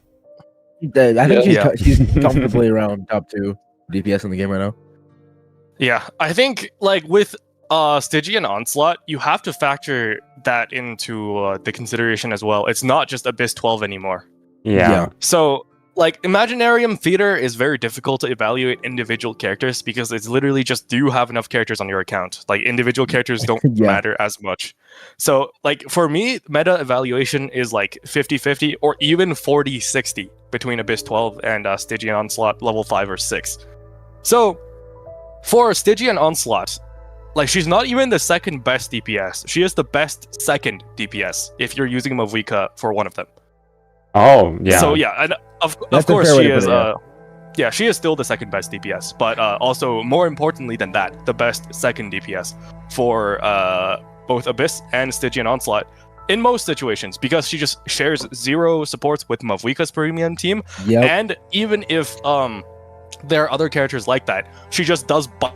I think she's comfortably around top 2 DPS in the game right now. Yeah, I think like with Stygian Onslaught, you have to factor that into the consideration as well. It's not just Abyss 12 anymore. Yeah. So like Imaginarium Theater is very difficult to evaluate individual characters because it's literally just do you have enough characters on your account? Like individual characters don't matter as much. So like for me, meta evaluation is like 50-50 or even 40-60 between Abyss 12 and Stygian Onslaught level 5 or 6. So for Stygian Onslaught, like she's not even the second best DPS. She is the best second DPS if you're using Mavuika for one of them. Oh, yeah. So yeah, and of That's a course fair way she to put is. it, Yeah, she is still the second best DPS, but also more importantly than that, the best second DPS for both Abyss and Stygian Onslaught in most situations, because she just shares 0 supports with Mavuika's premium team, Yep. and even if there are other characters like that, she just does by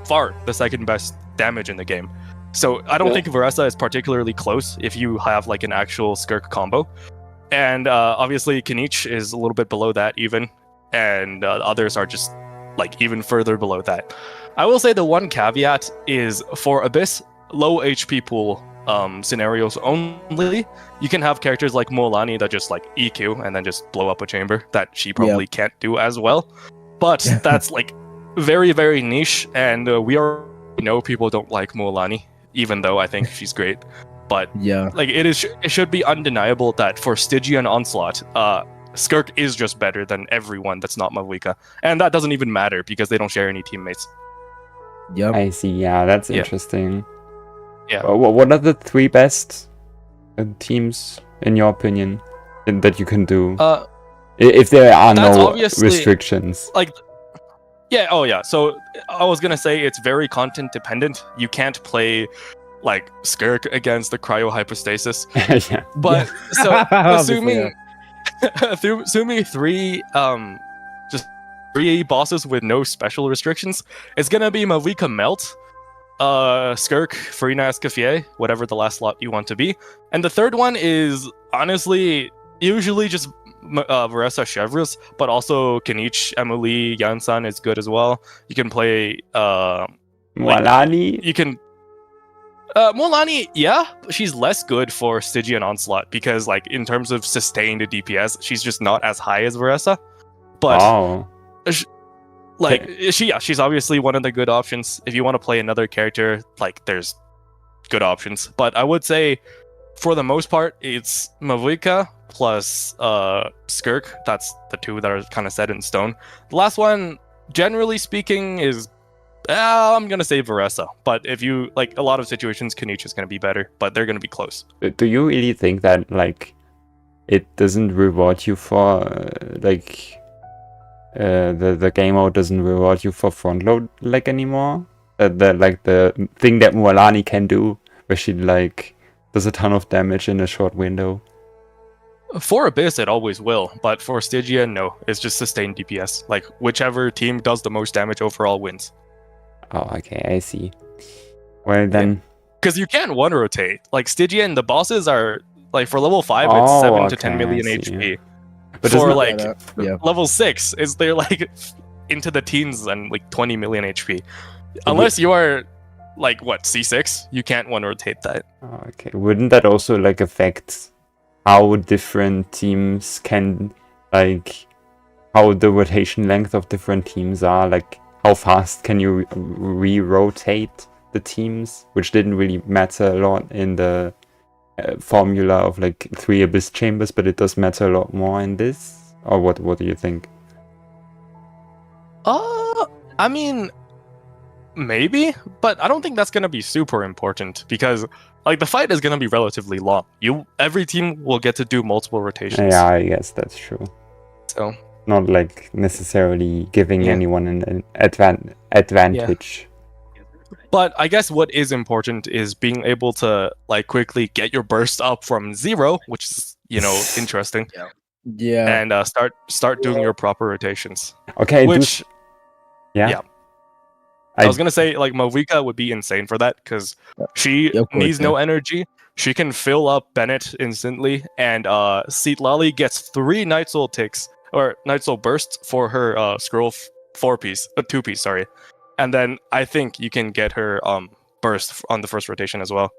far the second best damage in the game. So I don't Yeah. think Veressa is particularly close if you have like an actual Skirk combo. And obviously Kinich is a little bit below that even, and others are just like even further below that. I will say the one caveat is for Abyss, low HP pool scenarios only, you can have characters like Mualani that just like EQ and then just blow up a chamber that she probably can't do as well. But that's like very, very niche, and we already know people don't like Mualani, even though I think she's great. But Yeah. like it should be undeniable that for Stygian Onslaught, Skirk is just better than everyone that's not Mavuika, and that doesn't even matter because they don't share any teammates. Yep. I see. Yeah, that's Yeah. interesting. Yeah. What are the 3 best teams, in your opinion, that you can do? If there are That's no obviously- restrictions. Like, yeah, oh yeah. So I was gonna say it's very content dependent. You can't play like Skirk against the cryo hypostasis. Yeah. But so Obviously, assuming 3 just 3 bosses with no special restrictions, it's gonna be Mavuika Melt, Skirk, Farina Escoffier, whatever the last slot you want to be. And the third one is honestly usually just Veressa Chevreuse, but also Kinich, Emily, Yansan is good as well. You can play Mualani? you can Mualani, yeah, she's less good for Stygian Onslaught because like in terms of sustained DPS, she's just not as high as Veressa. But Oh. like she's obviously one of the good options. If you want to play another character, like there's good options. But I would say for the most part, it's Mavuika plus Skirk. That's the 2 that are kind of set in stone. The last one, generally speaking, is I'm gonna say Veressa. But if you like a lot of situations, Kinich is gonna be better, but they're gonna be close. Do you really think that like it doesn't reward you for the game mode doesn't reward you for front load like anymore? The thing that Mualani can do, where she like does a ton of damage in a short window. For Abyss, it always will, but for Stygia, no. It's just sustained DPS. Like whichever team does the most damage overall wins. Oh, okay, I see. Well then, Because you can one rotate. Like Stygian, the bosses are like for level 5, it's Oh, 7 to okay, 10 million I see. HP. But for isn't- like yeah. level 6, is they're like into the teens and like 20 million HP. Unless you are like what, C6, you can't one rotate that. Oh, okay, wouldn't that also like affect how different teams can like how the rotation length of different teams are? Like how fast can you re-rotate the teams, which didn't really matter a lot in the formula of like 3 Abyss chambers, but it does matter a lot more in this? Or what do you think? I mean, maybe, but I don't think that's gonna be super important because like the fight is gonna be relatively long. Every team will get to do multiple rotations. Yeah, I guess that's true. So Not like necessarily giving Yeah. anyone an advantage. but I guess what is important is being able to like quickly get your burst up from 0, which is, you know, interesting, Yeah. and start doing your proper rotations. Okay, Which yeah. I was gonna say like Mavuika would be insane for that because she Yeah, of course, needs no energy. She can fill up Bennett instantly, and Seatlali gets 3 Night Soul ticks or Night Soul bursts for her scroll 4-piece, 2-piece, sorry. And then I think you can get her burst on the first rotation as well.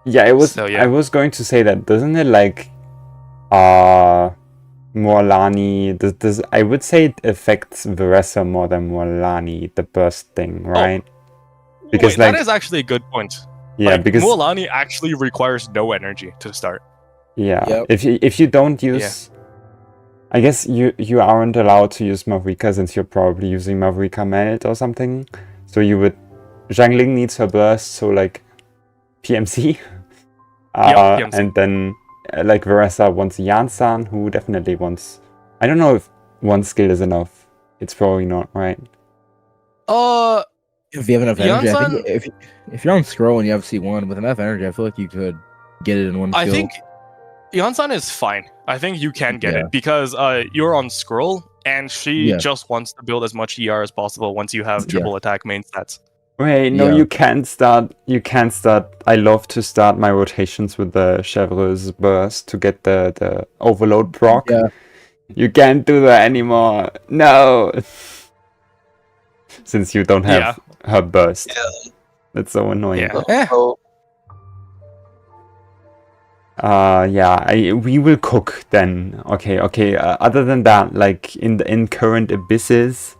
Yeah, it was. So, yeah. I was going to say that, doesn't it like, Mualani? Does I would say it affects Veressa more than Mualani, the burst thing, right? Because, Wait, like- that is actually a good point. Yeah, like, because Mualani actually requires no energy to start. yeah, Yep. if you don't use, I guess you aren't allowed to use Mavrika since you're probably using Mavrika Melt or something. So you would Zhangling needs her burst, so like PMC. PMC. And then like Veressa wants Yansan, who definitely wants. I don't know if one skill is enough. It's probably not, right? If you have enough energy, I Yansan- think if you're on scroll and you have C1 with enough energy, I feel like you could get it in one skill. I think Yansan is fine. I think you can get Yeah. it because you're on scroll and she Yeah. just wants to build as much ER as possible once you have triple attack main stats. Wait, no, Yeah. you can't start. You can't start. I love to start my rotations with the Chevreuse burst to get the overload proc. Yeah. You can't do that anymore. No. Since you don't have her burst. Yeah. That's so annoying. Yeah. Oh, We will cook then. Okay. Other than that, like in current abysses,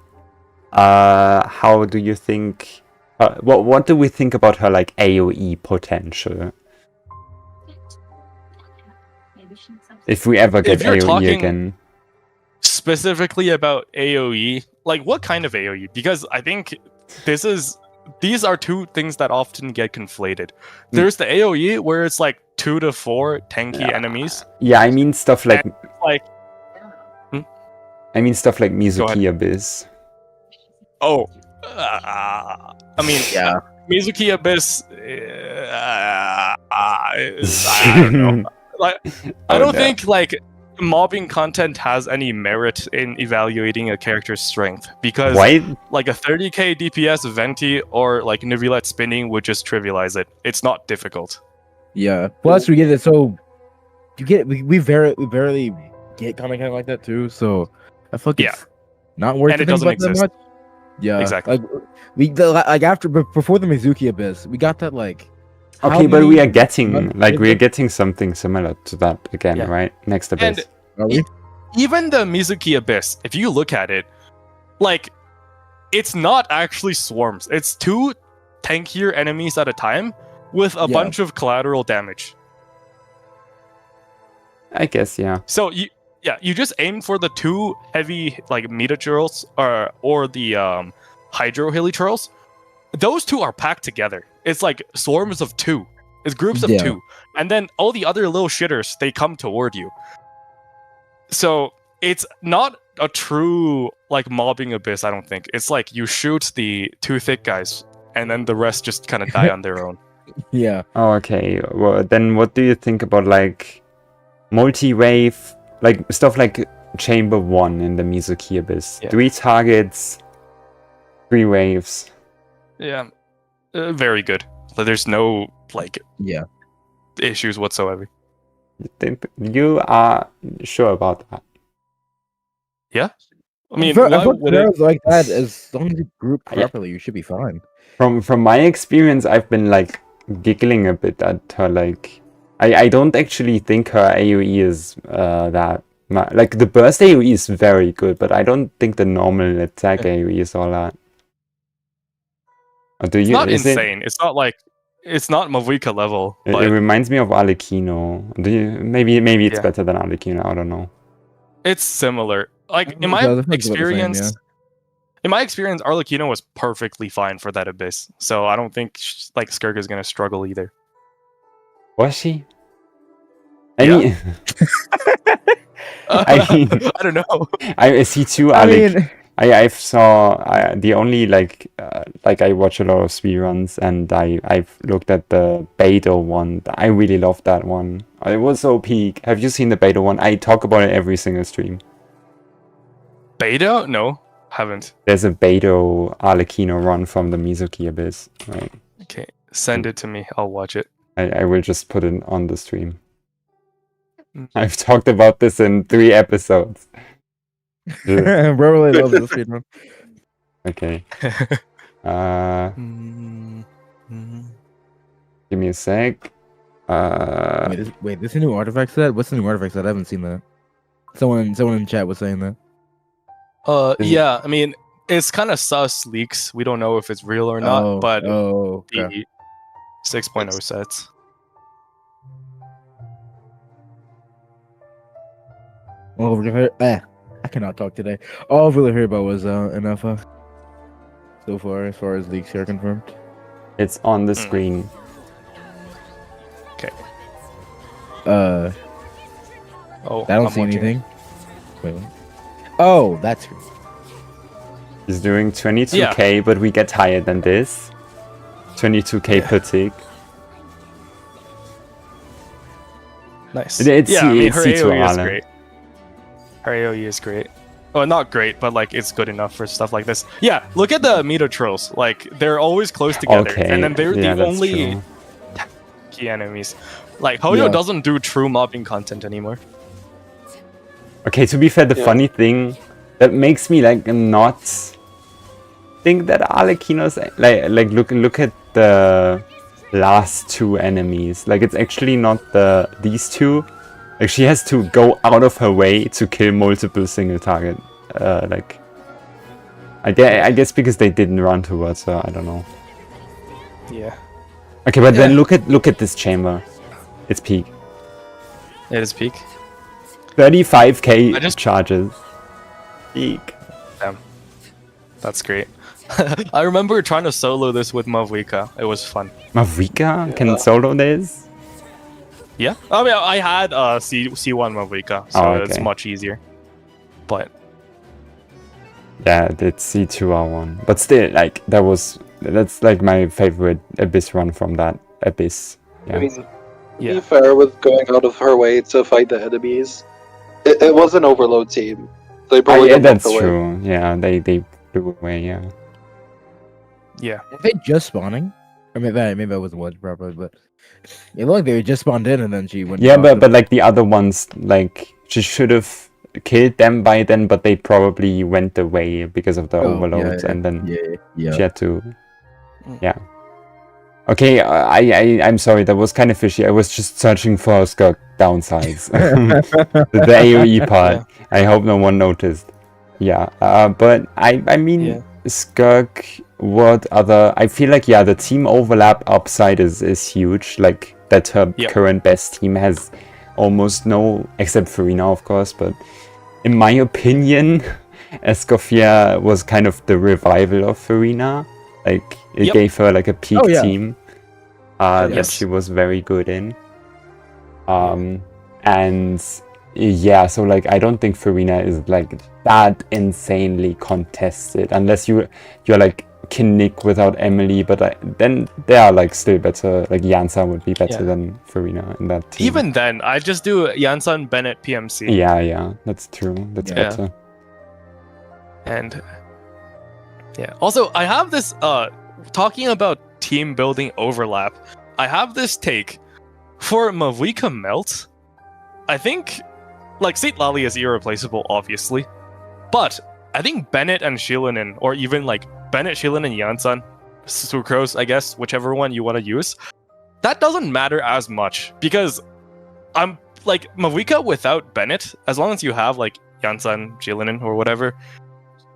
how do you think? What do we think about her like AOE potential? If we ever get If you're AOE talking- again, Specifically about AoE, like what kind of AoE? Because I think these are two things that often get conflated. There's the AoE where it's like 2 to 4 tanky enemies. yeah, I mean stuff like Like Mizuki Abyss. I mean, Yeah. Mizuki Abyss. I don't know. Like, I Oh, don't no. think like mobbing content has any merit in evaluating a character's strength because Why? like a 30k DPS Venti or like Neuvillette spinning would just trivialize it. It's not difficult. Yeah. Plus, we get it. So we barely get kind of like that too. So I feel like it's not worth And it to think doesn't about that exist. much. Yeah, Exactly. Before the Mizuki Abyss, we got that like. how Okay, but we many are getting months- we're getting something similar to that again, Yeah. right? Next Abyss. And Are we? even the Mizuki Abyss, if you look at it, like it's not actually swarms. It's 2 tankier enemies at a time with a Yeah. bunch of collateral damage. I guess, yeah. So you just aim for the 2 heavy like Metaturals or the Hydro Hiliturals. Those 2 are packed together. It's like swarms of 2. It's groups of Yeah. 2. And then all the other little shitters, they come toward you. So it's not a true like mobbing abyss, I don't think. It's like you shoot the 2 thick guys and then the rest just kind of die on their own. Yeah. Oh, okay. Well, then what do you think about like multi-wave, like stuff like Chamber 1 in the Mizuki Abyss? Yeah. 3 targets, 3 waves. Yeah. Very good. But there's no like Yeah. issues whatsoever. You are sure about that? I mean, I why thought would it- heroes like that, as long as you group Yeah. properly, you should be fine. From my experience, I've been like giggling a bit at her. Like, I don't actually think her AOE is that like the burst AOE is very good, but I don't think the normal attack AOE is all that. Or do it's you? not is it- insane. It's not like it's not Mavuika level, It, but reminds me of Arlecchino. Do you? Maybe it's Yeah. better than Arlecchino. I don't know. it's similar. Like in Yeah, my I think it's about the same, experience, yeah. in my experience, Arlecchino was perfectly fine for that abyss. So I don't think like Skirk is gonna struggle either. Was she? I Yeah. mean, I mean, I don't know. I see two I Alec. mean, I saw the only like I watch a lot of speedruns and I've looked at the Beto one. I really loved that one. It was so peak. Have you seen the Beto one? I talk about it every single stream. Beta? No, haven't. There's a Beto Arlecchino run from the Mizuki Abyss. Right. Okay, send it to me. I'll watch it. I will just put it on the stream. Mm. I've talked about this in 3 episodes. Yeah, bro really loves this speedrun. okay. Mm, Give me a sec. Wait, this is a new artifact set? What's the new artifact set? I haven't seen that. Someone in chat was saying that. Is it- yeah. I mean, it's kind of sus leaks. We don't know if it's real or not, but okay. the 6.0 sets. All I've really heard, I cannot talk today. All I've really heard about was enough so far as leaks are confirmed. It's on the screen. Okay. I don't I'm see watching. anything. Wait. Oh, that's He's doing 22k, but we get higher than this. 22k per tick. Nice. It's yeah, I mean, her C2 AoE is Arla. great. Her AoE is great. Well, not great, but like it's good enough for stuff like this. Yeah, look at the meta trolls. Like they're always close together, Okay, and then they're yeah, the that's only true. key enemies. Like Hoyo Yeah. doesn't do true mobbing content anymore. Okay, to be fair, the Yeah. funny thing that makes me like not think that Arlecchino's like look at the last two enemies. Like it's actually not these two. Like she has to go out of her way to kill multiple single target. Like I guess because they didn't run towards her. I don't know. Yeah, Okay, but then Yeah. look at this chamber. It's peak. it is peak. 35k I just- charges. Peak. That's great. I remember trying to solo this with Mavuika. It was fun. Mavuika can Yeah. solo this. Yeah, I mean, I had C1 Mavuika, so Oh, it's okay. much easier. But Yeah, it's C2R1. But still, like, that's like my favorite Abyss run from that Abyss. I Yeah. mean, to Yeah. be fair with going out of her way to fight the enemies, it was an overload team. They probably Yeah, didn't that's walk away. true. Yeah, they blew away, yeah. yeah, Are they just spawning? Or maybe I wasn't watching properly, but it looked like they just spawned in and then she went. Yeah, across but them. like the other ones, like, she should have killed them by then, but they probably went away because of the Oh, overload, yeah, and then yeah. she had to. Mm. Yeah. Okay, I'm sorry, that was kind of fishy. I was just searching for Skirk downsides. the AoE part. I hope no one noticed. Yeah, but I mean, Yeah. Skirk, what other... I feel like, yeah, the team overlap upside is huge. Like, that her Yep. current best team has almost no... Except Farina, of course, but in my opinion, Escoffier was kind of the revival of Farina. Like, it Yep. gave her, like, a peak Oh, yeah. team that Yes. she was very good in. And yeah, so like I don't think Farina is like that insanely contested unless you're like Kinnick without Emily, but then they are like still better. Like Jansa would be better Yeah. than Farina in that team. Even then, I just do Jansan, Bennett, PMC. yeah, that's true. That's Yeah. better. And yeah. Also, I have this talking about team building overlap. I have this take for Mavuika Melt. I think like Saint Lali is irreplaceable, obviously. But I think Bennett and Shilinen, or even like Bennett, Shilinen, Jansan, Sucrose, I guess, whichever one you want to use, that doesn't matter as much because I'm like Mavuika without Bennett, as long as you have like Jansan, Shilinen, or whatever,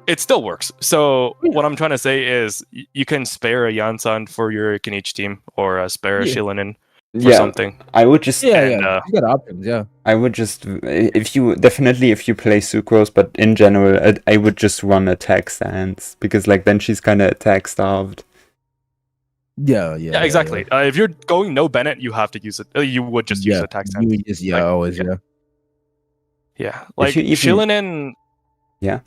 it still works. So what I'm trying to say is you can spare a Jansan for your Kenichi team or spare a Yeah. Shilinen for Yeah, something. I would just Yeah, And, yeah. You got options, yeah. I would just if you play Sucrose, but in general I would just run attack stance because like then she's kind of attack starved. Yeah. Yeah, exactly. If you're going no Bennett, you have to use it. You would just use attack You stance. would just, Like, always, yeah. yeah. Yeah, like you even- Shilinen. Yeah.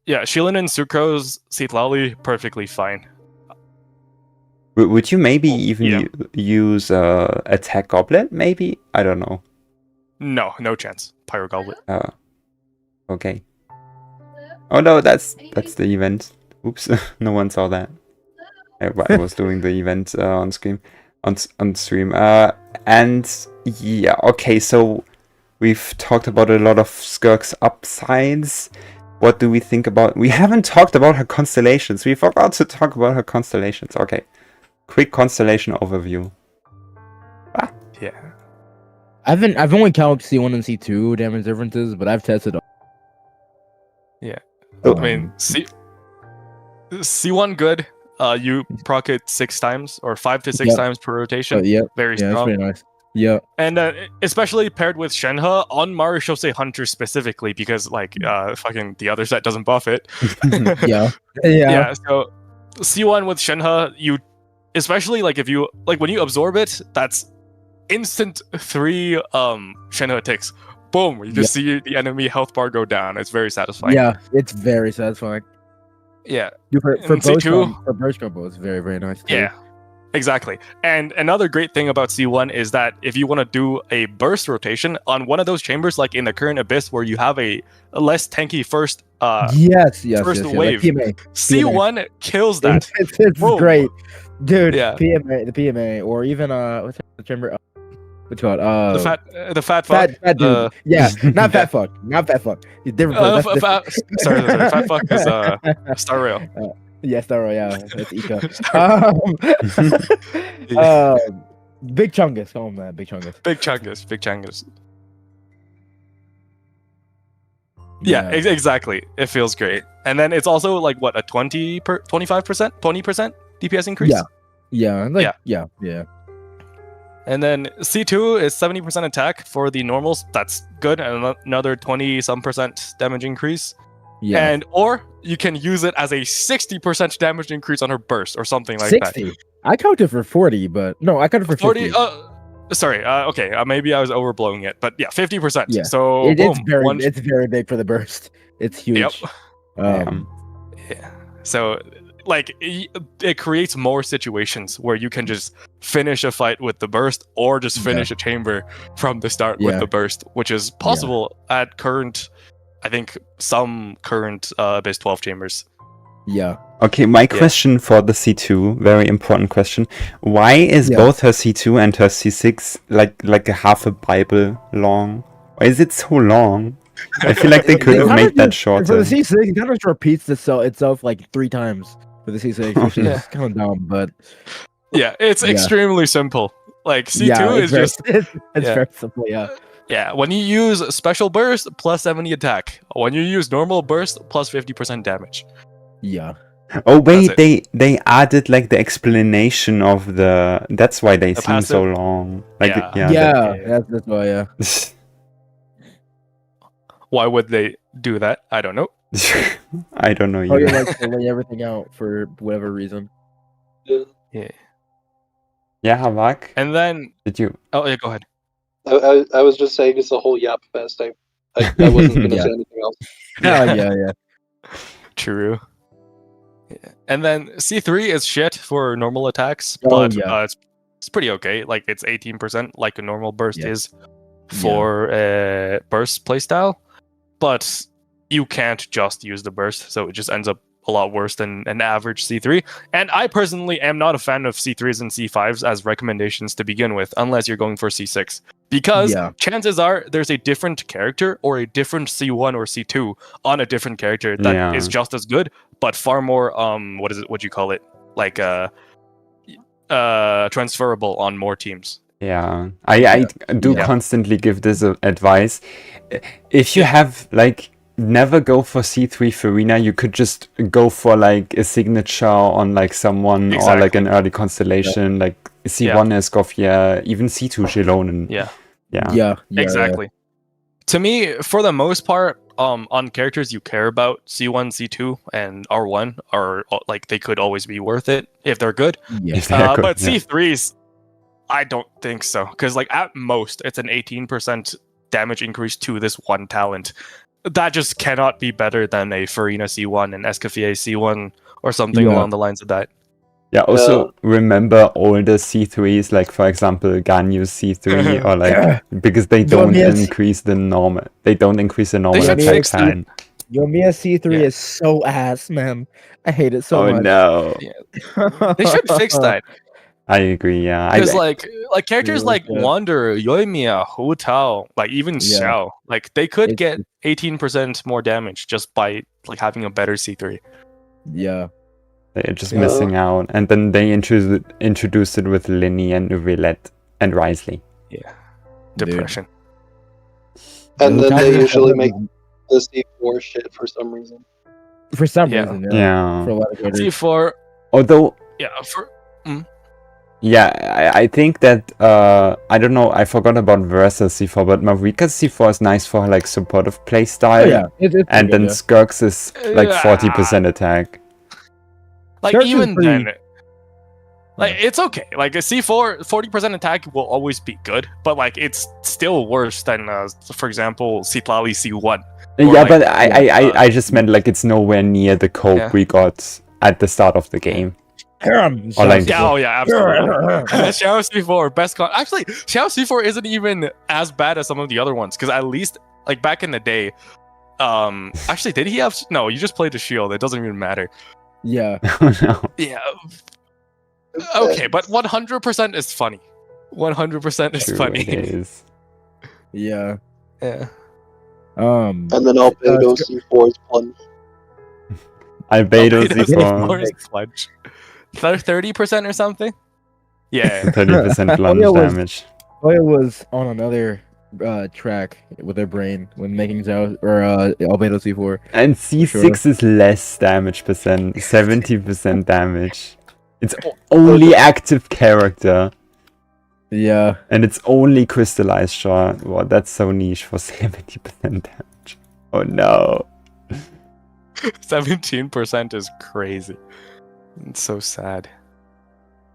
Shilinen, Sucrose, Sitlali, perfectly fine. Would you maybe even yeah. use attack goblet? Maybe, I don't know. No chance. Pyro Goblet. Okay. Oh no, that's the event. Oops, no one saw that. I was doing the event on stream. On stream. And yeah, okay. So we've talked about a lot of Skirk's upsides. What do we think about? We haven't talked about her constellations. We forgot to talk about her constellations. Okay, quick constellation overview. Yeah. I've only counted C1 and C2 damage differences, but I've tested. So, I mean, C1 good. You proc it 6 times or 5 to 6 Yeah. times per rotation. Yeah, Very yeah, that's strong. pretty nice. Yeah, And especially paired with Shenhe on Maru Shosei Hunter specifically because like fucking the other set doesn't buff it. yeah, Yeah, so C1 with Shenhe, you especially like if you like when you absorb it, that's instant 3 Shenhe ticks. Boom! You just see the enemy health bar go down. It's very satisfying. Yeah, it's very satisfying. Yeah. For And C2, burst combo, it's very, very nice. Too. yeah. Exactly. And another great thing about C1 is that if you want to do a burst rotation on one of those chambers, like in the current Abyss, where you have a less tanky first yes, first like wave, PMA. C1 kills that. It's Boom. great, dude. Yeah. the PMA, or even what's the chamber? What's it called? The fat fuck. Fat dude. Yeah, not fat fuck. Not fat fuck. It's different. Sorry, fat fuck is Star Rail. Yeah, Star Rail. Yeah, that's Ika. Big Chungus. Oh man, Big Chungus. Big Chungus. Yeah, exactly. It feels great. And then it's also like what, a 25%, 20% DPS increase? Yeah. And then C2 is 70% attack for the normals. That's good. And another 20% damage increase. Yeah. And or you can use it as a 60% damage increase on her burst or something like 60. that. I counted for 40, but no, I counted for 40. 50. Sorry. Okay. Maybe I was overblowing it, but yeah, 50%. Yeah. So it's very big for the burst. It's huge. Yep. Yeah. So like it creates more situations where you can just finish a fight with the burst or just finish a chamber from the start with the burst, which is possible at current, I think some current Abyss 12 chambers. Yeah. Okay, my question for the C2, very important question. Why is both her C2 and her C6 like a half a Bible long? Why is it so long? I feel like they could have made that shorter. For the C6, it kind of repeats itself like 3 times for the C6, which is kind of dumb, but... Yeah, it's extremely simple. Like, C2 is just... It's very simple, yeah. Yeah, when you use special burst, plus 70 attack. When you use normal burst, plus 50% damage. Yeah. Oh wait, they added like the explanation of the. That's why they seem passive. So long. Like that's why. Yeah. Why would they do that? I don't know. I don't know. Oh, you like to lay everything out for whatever reason. Yeah. Yeah, Havak. And then Did you? Oh yeah, go ahead. I was just saying it's a whole yap fest. I wasn't going to say anything else. Yeah. True. Yeah. And then C3 is shit for normal attacks, but it's pretty okay. Like it's 18%, like a normal burst is for a burst playstyle, but you can't just use the burst, so it just ends up a lot worse than an average C3. And I personally am not a fan of C3s and C5s as recommendations to begin with, unless you're going for C6. Because chances are there's a different character or a different C1 or C2 on a different character that is just as good, but far more what do you call it? Like transferable on more teams. Yeah. I do constantly give this advice. If you have like never go for C3 Farina, you could just go for like a signature on like someone or like an early Constellation, like C1 Escoffier, even C2 Shilonen. Yeah. Exactly. To me, for the most part, on characters you care about, C1, C2, and R1 are like they could always be worth it if they're good. But C3s, I don't think so, because like at most it's an 18% damage increase to this one talent. That just cannot be better than a Farina C1 and Escoffier C1 or something along the lines of that. Yeah, also remember older C3s, like for example Ganyu C3, or like because they don't increase the normal. They don't increase the normal attack time. Yomiya C3 is so ass, man. I hate it so much. Oh no. They should fix that. I agree, yeah. Because like characters like Wander, Yoimiya, Hu Tao, like even Xiao, like they could get 18% more damage just by like having a better C3. Yeah. They're just missing out. And then they introduced it with Linny and Uvillette and Risley. Yeah. Depression. And then they usually make the C4 shit for some reason. For some reason, yeah. For a lot of characters. C4. Although... Yeah, I think that, I don't know, I forgot about Versa's C4, but Mavrika's C4 is nice for like supportive playstyle. And then Skirks is like 40% attack. Like even then, Like it's okay. Like a C4, 40% attack will always be good, but like it's still worse than, for example, Citlali C1. Yeah, but I just meant like it's nowhere near the cope we got at the start of the game. Or like, Oh yeah, absolutely. Xiao C4 best con. Actually, Xiao C4 isn't even as bad as some of the other ones because at least like back in the day, actually did he have? No, you just played the shield. It doesn't even matter. Yeah. no. Yeah. Okay, but 100% is funny. 100% is True, funny. it is. Yeah. Yeah. And then Albedo C4 is plunge. Albedo Albedo's C4. more is plunge. 30% or something? Yeah. 30% plunge Oya was- damage. Oya was on another track with their brain when making Zhao or Albedo C4. And C6 is less damage percent, 70% damage. It's only active character. Yeah. And it's only crystallized shot. Wow, that's so niche for 70% damage. Oh no. 17% is crazy. It's so sad.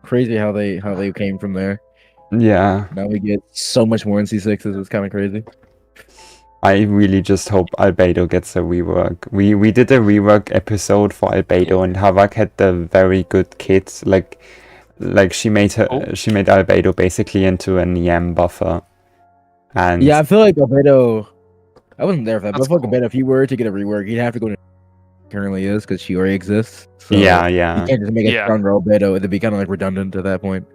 Crazy how they came from there. Yeah. Now we get so much more in C6s. It's kind of crazy. I really just hope Albedo gets a rework. We did a rework episode for Albedo and Havak had the very good kit. Like she made Albedo basically into an EM buffer. And Yeah, I feel like Albedo. I wasn't there for that, but I That's feel like cool. Albedo, if he were to get a rework, he'd have to go to currently is because she already exists. So yeah. you can't just make a Yeah. stronger Albedo. It'd be kind of like redundant at that point.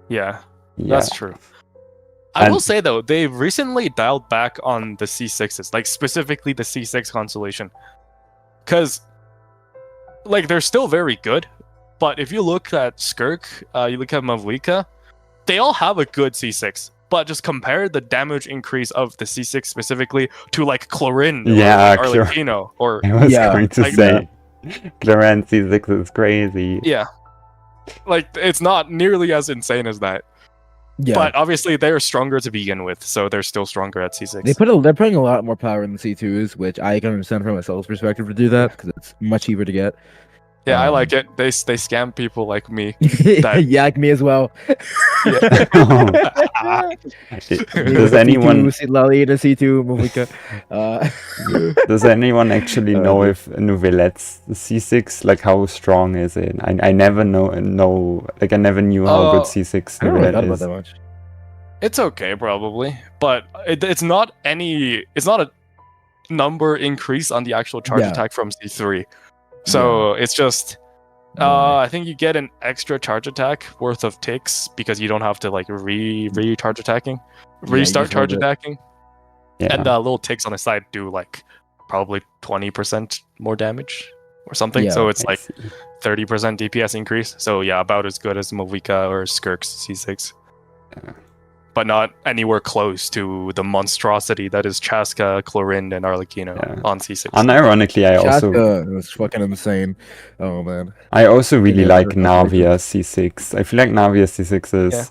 Yeah, Yeah. that's true. I And- will say though, they've recently dialed back on the C6s, like specifically the C6 Constellation. Because, like, they're still very good, but if you look at Skirk, you look at Mavlika, they all have a good C6. But just compare the damage increase of the C6 specifically to like Chlorine Yeah, or Arlecchino or I was Yeah, going to like say Clarence C6 is crazy. yeah. Like it's not nearly as insane as that. Yeah, But obviously they're stronger to begin with, so they're still stronger at C6. they're putting a lot more power in the C2s, which I can understand from a sales perspective to do that because it's much cheaper to get. Yeah, I like it. They scam people like me. Yeah, like me as well. Does anyone Lali to C2 Mavika. does anyone actually know if Nouvelette's C6, like how strong is it? I never know like I never knew how good C6 I don't really Nouvellette thought about is. that much. It's okay, probably, but it's not a number increase on the actual charge Yeah. attack from C3. So it's just I think you get an extra charge attack worth of ticks because you don't have to like re-charge attacking, you restart just charge hold it. attacking, Yeah. and little ticks on the side do like probably 20% more damage or something. Yeah, so it's I like see. 30% DPS increase. So yeah, about as good as Movika or Skirks C6. Yeah. But not anywhere close to the monstrosity that is Chaska, Chlorinde, and Arlecchino Yeah. on C6. Unironically, Chaska was fucking insane. Oh man. I also really Yeah, like that's Navia C6. I feel like Navia C6 is Yeah.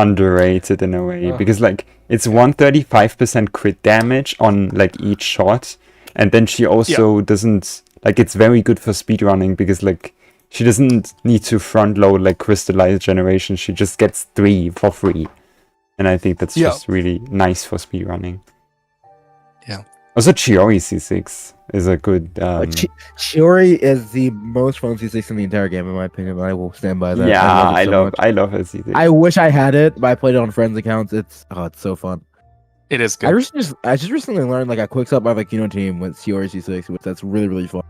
underrated in a way Oh. because like it's 135% crit damage on like each shot, and then she also doesn't like it's very good for speedrunning because like she doesn't need to front load like crystallized generation. She just gets 3 for free, and I think that's Yeah. just really nice for speedrunning. Yeah. Also, Chiori C6 is a good. Chiori is the most fun C6 in the entire game, in my opinion. I will stand by that. Yeah, I love it so much. I love her C6. I wish I had it, but I played it on friends' accounts. It's so fun. It is I good. just recently learned like a quick stop by the Kino team with Chiori C6, which that's really fun.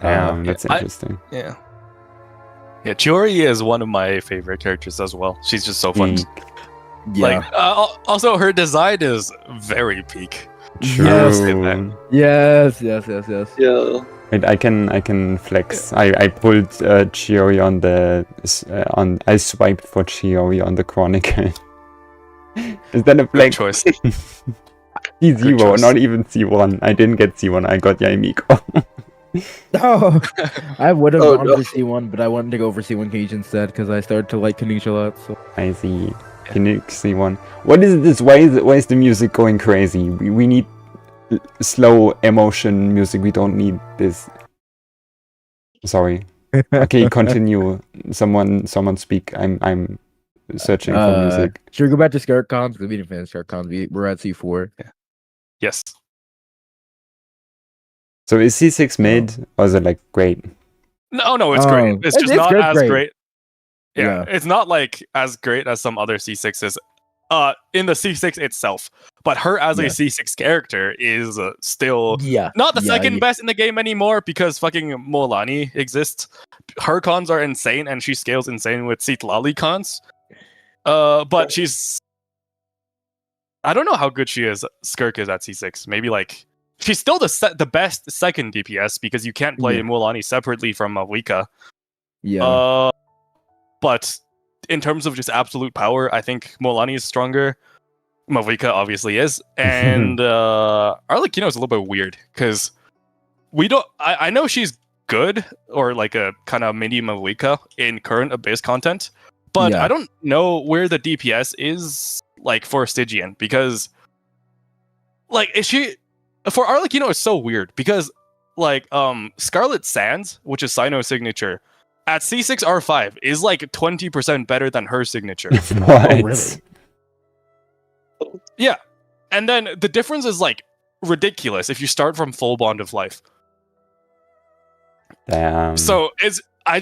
Damn, that's I- interesting. Yeah. Yeah, Chiori is one of my favorite characters as well. She's just so fun. Peak. Yeah. Like, also her design is very peak. True. Yes. Yes. Yeah. Wait, I can flex. I pulled Chiori on the I swiped for Chiori on the Chronicle. Is that a Good flex? choice. C0, choice. not even C1. I didn't get C1. I got Yaimiko. Oh, I would have Oh, gone no. for C1, but I wanted to go for C1 Cage instead because I started to like Kanish a lot. So I see. Kinect C1. What is this? Why is the music going crazy? We need slow emotion music. We don't need this. Sorry. Okay, continue. Someone speak. I'm searching for music. Should we go back to Skirk cons? Because we didn't finish Skirk cons. We're at C4. Yes. So is C6 mid or is it like great? No, it's great. It's just not Skirk's as great. Yeah. It's not like as great as some other C6s. In the C6 itself, but her as a C6 character is still not the second best in the game anymore because fucking Molani exists. Her cons are insane and she scales insane with Citlali cons. But she's, I don't know how good she is. Skirk is at C6. Maybe like she's still the best second DPS because you can't play Molani separately from Malika. Yeah. But in terms of just absolute power, I think Molani is stronger. Malika obviously is, and Arlecchino is a little bit weird because we don't. I know she's good or like a kind of mini Malika in current Abyss content, but I don't know where the DPS is like for Stygian because like is she for Arlecchino is so weird because like Scarlet Sands, which is Sino's signature, at C6 R5 is like 20% better than her signature. What? Oh, really? Yeah. And then the difference is like ridiculous if you start from full Bond of Life. Damn. So I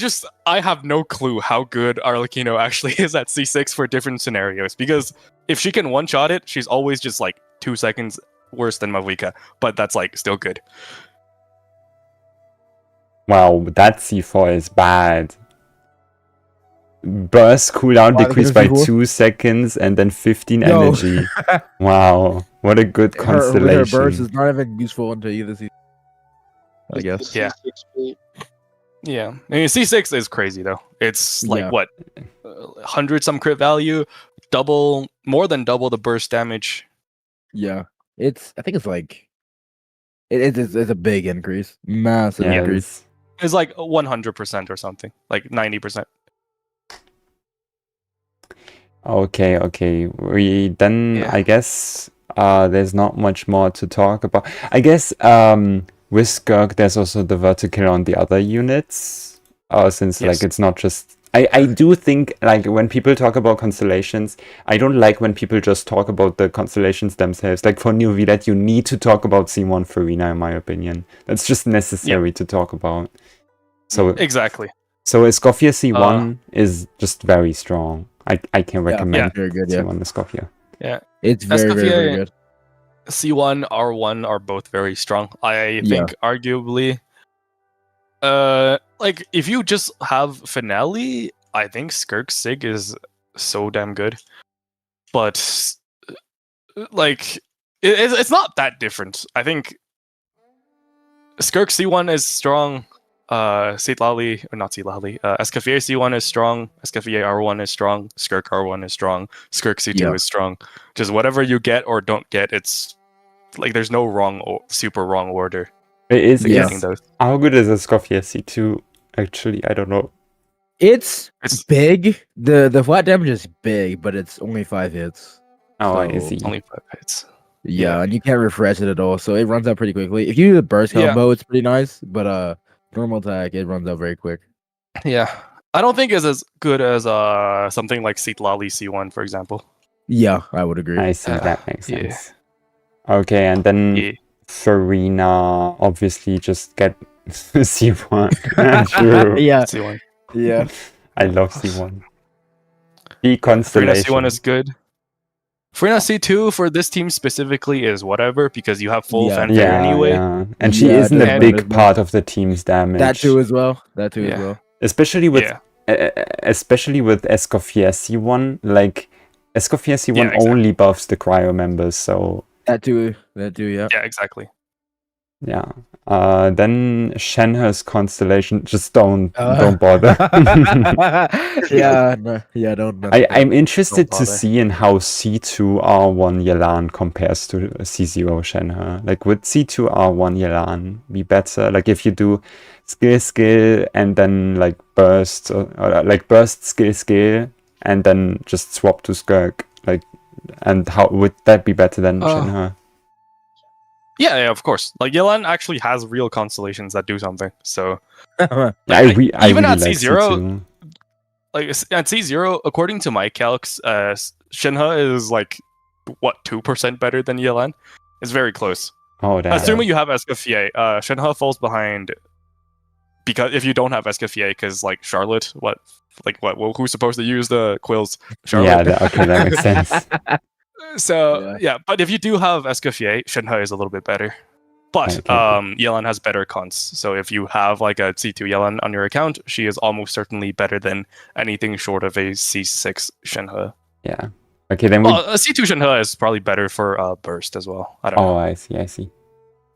have no clue how good Arlecchino actually is at C6 for different scenarios because if she can one-shot it, she's always just like 2 seconds worse than Malika, but that's like still good. Wow, that C4 is bad. Burst cooldown decreased by 2 seconds and then 15 energy. Wow, what a good constellation. Her burst is not even useful until either season, I guess. Yeah. Yeah. I mean, C6 is crazy though. It's like what? 100 some crit value, more than double the burst damage. Yeah. I think it's like it's a big increase. Massive increase. It's like 100% or something, like 90%. Okay. I guess there's not much more to talk about. I guess with Skirk there's also the vertical on the other units. Since like it's not just I do think like when people talk about constellations, I don't like when people just talk about the constellations themselves. Like for New VLAD, you need to talk about C1 Farina, in my opinion. That's just necessary to talk about. So exactly. So Escoffier C1 is just very strong. I can recommend very good, C1 Escoffier. Yeah. It's very good. C1, R1 are both very strong. I think arguably like if you just have Finale, I think Skirk Sig is so damn good. But like it's not that different. I think Skirk C1 is strong. Escoffier C1 is strong. Escoffier R1 is strong. Skirk R1 is strong. Skirk C2 is strong. Just whatever you get or don't get, it's like there's no wrong or super wrong order. It is. Those. How good is Escoffier C2? Actually, I don't know. It's big. The flat damage is big, but it's only 5 hits. Oh, I see. Only 5 hits. Yeah, and you can't refresh it at all, so it runs out pretty quickly. If you do the burst combo, it's pretty nice, but normal attack, it runs out very quick. Yeah. I don't think it's as good as something like Citlali C1, for example. Yeah, I would agree. I see, that makes sense. Okay, and then Farina, obviously just get C1. True. Yeah. C1. Yeah. I love C1. The Constellation. Farina C1 is good. Farina C2 for this team specifically is whatever because you have full fanfare anyway. Yeah. And she isn't a big part of the team's damage. That too as well. Especially with Escoffier C1. Like Escoffier C1 only buffs the cryo members, so that too, yeah. Yeah, exactly. Yeah. Then Shenhe's Constellation, just don't bother. Don't. I'm interested to see in how C2 R1 Yelan compares to C0 Shenhe. Like, would C2 R1 Yelan be better? Like, if you do skill, and then like burst, or like burst skill, and then just swap to Skirk, like, and how would that be better than Shenhe? Yeah, of course. Like Yelan actually has real constellations that do something. So I even really at like C0, C2. like at C0, according to my calcs, Shinha is like what 2% better than Yelan. It's very close. Oh, damn. Assuming you have Escoffier, Shinha falls behind because if you don't have Escoffier, because like Charlotte, who's supposed to use the quills? Charlotte. Yeah, that makes sense. So yeah, but if you do have Escoffier, Shinha is a little bit better. But Okay. Yelan has better cons. So if you have like a C2 Yelan on your account, she is almost certainly better than anything short of a C6 Shinha. Yeah. Okay, then we. Well, a C2 Shinha is probably better for burst as well. I don't know. Oh, I see.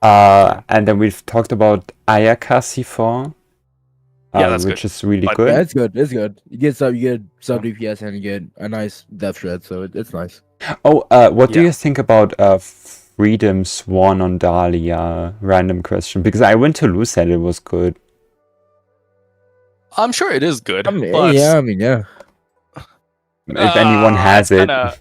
And then we've talked about Ayaka C4. Yeah, that's which good. is really But- good. Yeah, it's good. It's good. You get sub DPS and you get a nice death shred, so it's nice. Oh, what do Yeah. you think about Freedom Swan on Dahlia? Random question. Because I went to Lou said it was good. I'm sure it is good. I mean, but yeah, I mean, yeah. If anyone has it. kinda-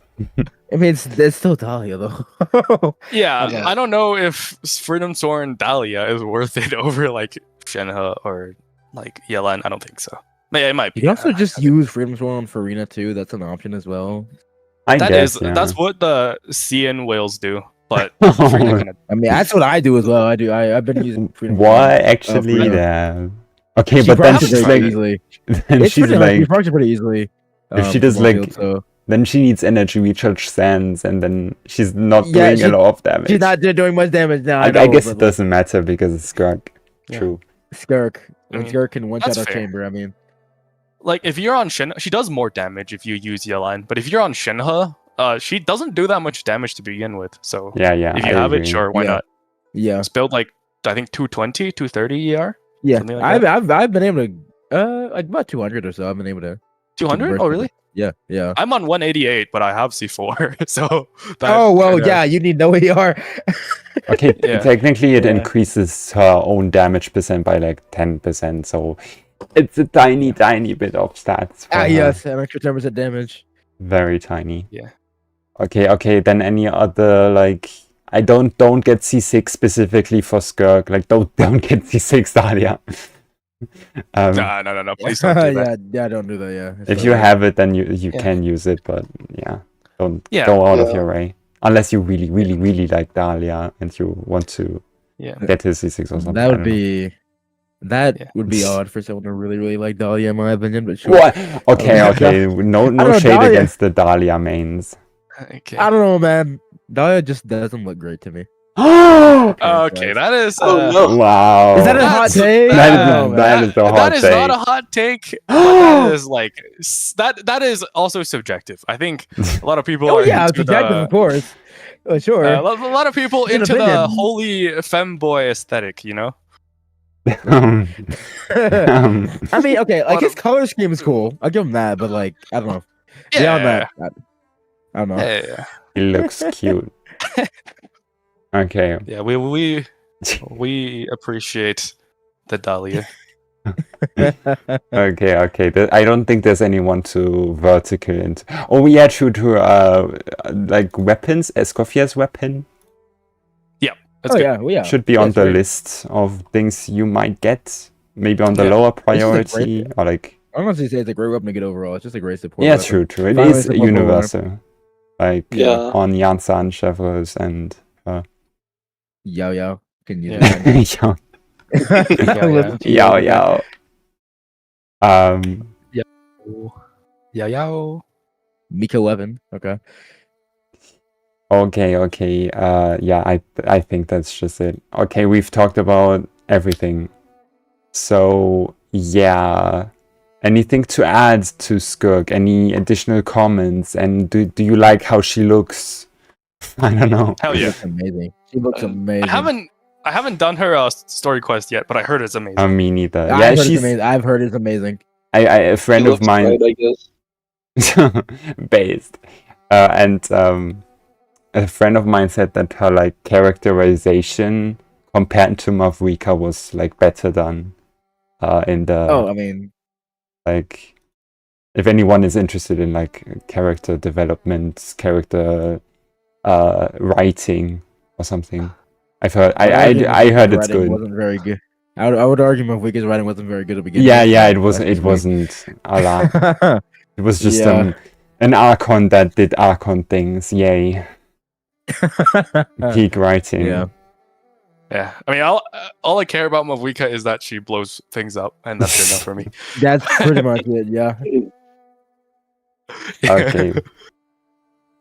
I mean, it's still Dahlia though. Yeah, Okay. I don't know if Freedom Sworn Dahlia is worth it over like Shenhe or like Yelan. I don't think so. Yeah, it might be. You can also just use Freedom Swarm on Farina too. That's an option as well. I That guess, is yeah. that's what the CN whales do, but Oh, Farina kinda- I mean, that's what I do as well. I've been using Freedom what? Swarm. Actually, Freedom. yeah. Okay, She but then procs she's it like- very easily. then It's she's pretty like, she procs it pretty easily. If she from does, one like, field, so then she needs energy recharge sands, and then she's not Yeah, doing she- a lot of damage. she's not doing much damage now. I know, guess but, it doesn't matter because it's Skirk. Yeah. True. Skirk. I mean, Skirk can one shot that's our fair. chamber. I mean, like if you're on Shenhe, she does more damage if you use Yelan. But if you're on Shenhe, she doesn't do that much damage to begin with. So Yeah, if I you have agree. it, sure, why Yeah. not? yeah, Just build like I think 220, 230 ER, yeah. Something like I've been able to like about 200 or so. I've been able to. 200. burst Oh it. really? Yeah. I'm on 188, but I have C4, so. that Oh well, kinda- yeah. You need no AR. Okay, Yeah. technically it Yeah. increases her own damage percent by like 10%, so it's a tiny bit of stats. For her. Yes, an extra 10% damage. Very tiny. Yeah. Okay, then any other, like, I don't get C6 specifically for Skirk, like don't get C6 Dahlia. No, please don't do that. yeah, don't do that. Yeah. It's If fine. you have it, then you Yeah. can use it, but yeah, don't Yeah. go out of Yeah. your way. Unless you really like Dahlia and you want to Yeah. get his C6 or something. that I would don't know. be Yeah. would be odd for someone to really like Dahlia, in my opinion. But sure. What? Okay, Oh, okay. No don't know, shade Dahlia. against the Dahlia mains. Okay. I don't know, man. Dahlia just doesn't look great to me. Okay, that is. Oh no! Wow. Is that a hot That's- take? That is, Oh, that man. is the hot That is take. not a hot take. But that is like that is also subjective. I think a lot of people Oh are yeah, into subjective, of course. Oh, sure. a lot of people It's an into the opinion. holy femboy aesthetic. You know. Um, I mean, okay, like Lot his of- color scheme is cool. I'll give him that, but like, I don't know. Yeah. Beyond that, I don't know. Yeah. he looks cute. Okay. Yeah. We appreciate the Dahlia. Okay. I don't think there's anyone to vertical into. Oh, yeah, true. Like weapons, Escoffier's weapon That's Oh good. yeah, well, yeah. should be on that's the great. list of things you might get. Maybe on the Yeah. lower It's just a great priority, or like. I don't want to say it's a great weapon to get overall. It's just a great support. Yeah, weapon. true. It Finally is support for universal. Like Yeah. on Jansan, Chevrolet, and Yao can use Yeah. it. Yao. Listen to Yao you. Yao. Yeah. Miko weapon. Okay. Okay. Yeah, I think that's just it. Okay, we've talked about everything. So yeah, anything to add to Skirk? Any additional comments? And do you like how she looks? I don't know. Hell She yeah. looks amazing. She looks amazing. I haven't done her story quest yet, but I heard it's amazing. Me neither. I've Yeah, heard it's she's amazing. I've heard it's amazing. a friend She of looks mine. right, I guess. Based. And a friend of mine said that her like characterization compared to Mavrika was like better done in the Oh, I mean, like if anyone is interested in like character development, character writing or something. I've heard. would argue I heard Mofika's it's writing good. Wasn't very good. I would argue Mofika's writing wasn't very good at the beginning. Yeah. It but wasn't. that's It just me. wasn't a lot. It was just Yeah. an Archon that did Archon things. Yay! Peak writing. Yeah. Yeah, I mean, all I care about Mavika is that she blows things up, and that's enough for me. That's pretty much it. Yeah. Okay.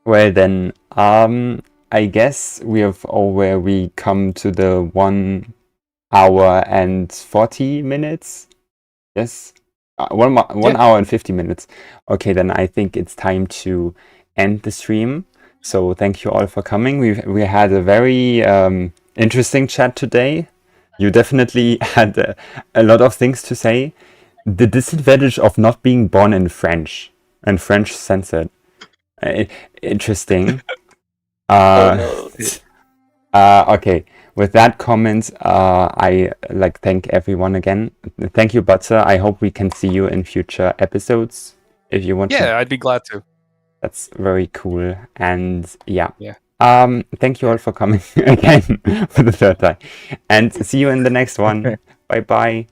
Well then, I guess we have where we come to the 1 hour and 40 minutes. Yes, 1 hour and 50 minutes. Okay, then I think it's time to end the stream. So thank you all for coming. We had a very interesting chat today. You definitely had a lot of things to say. The disadvantage of not being born in French and French censored. Interesting. Okay. With that comment, I thank everyone again. Thank you, Butter. I hope we can see you in future episodes if you want to. Yeah, I'd be glad to. That's very cool. And yeah. Yeah. Thank you all for coming again for the third time. And see you in the next one. Bye bye.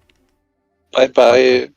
Bye bye.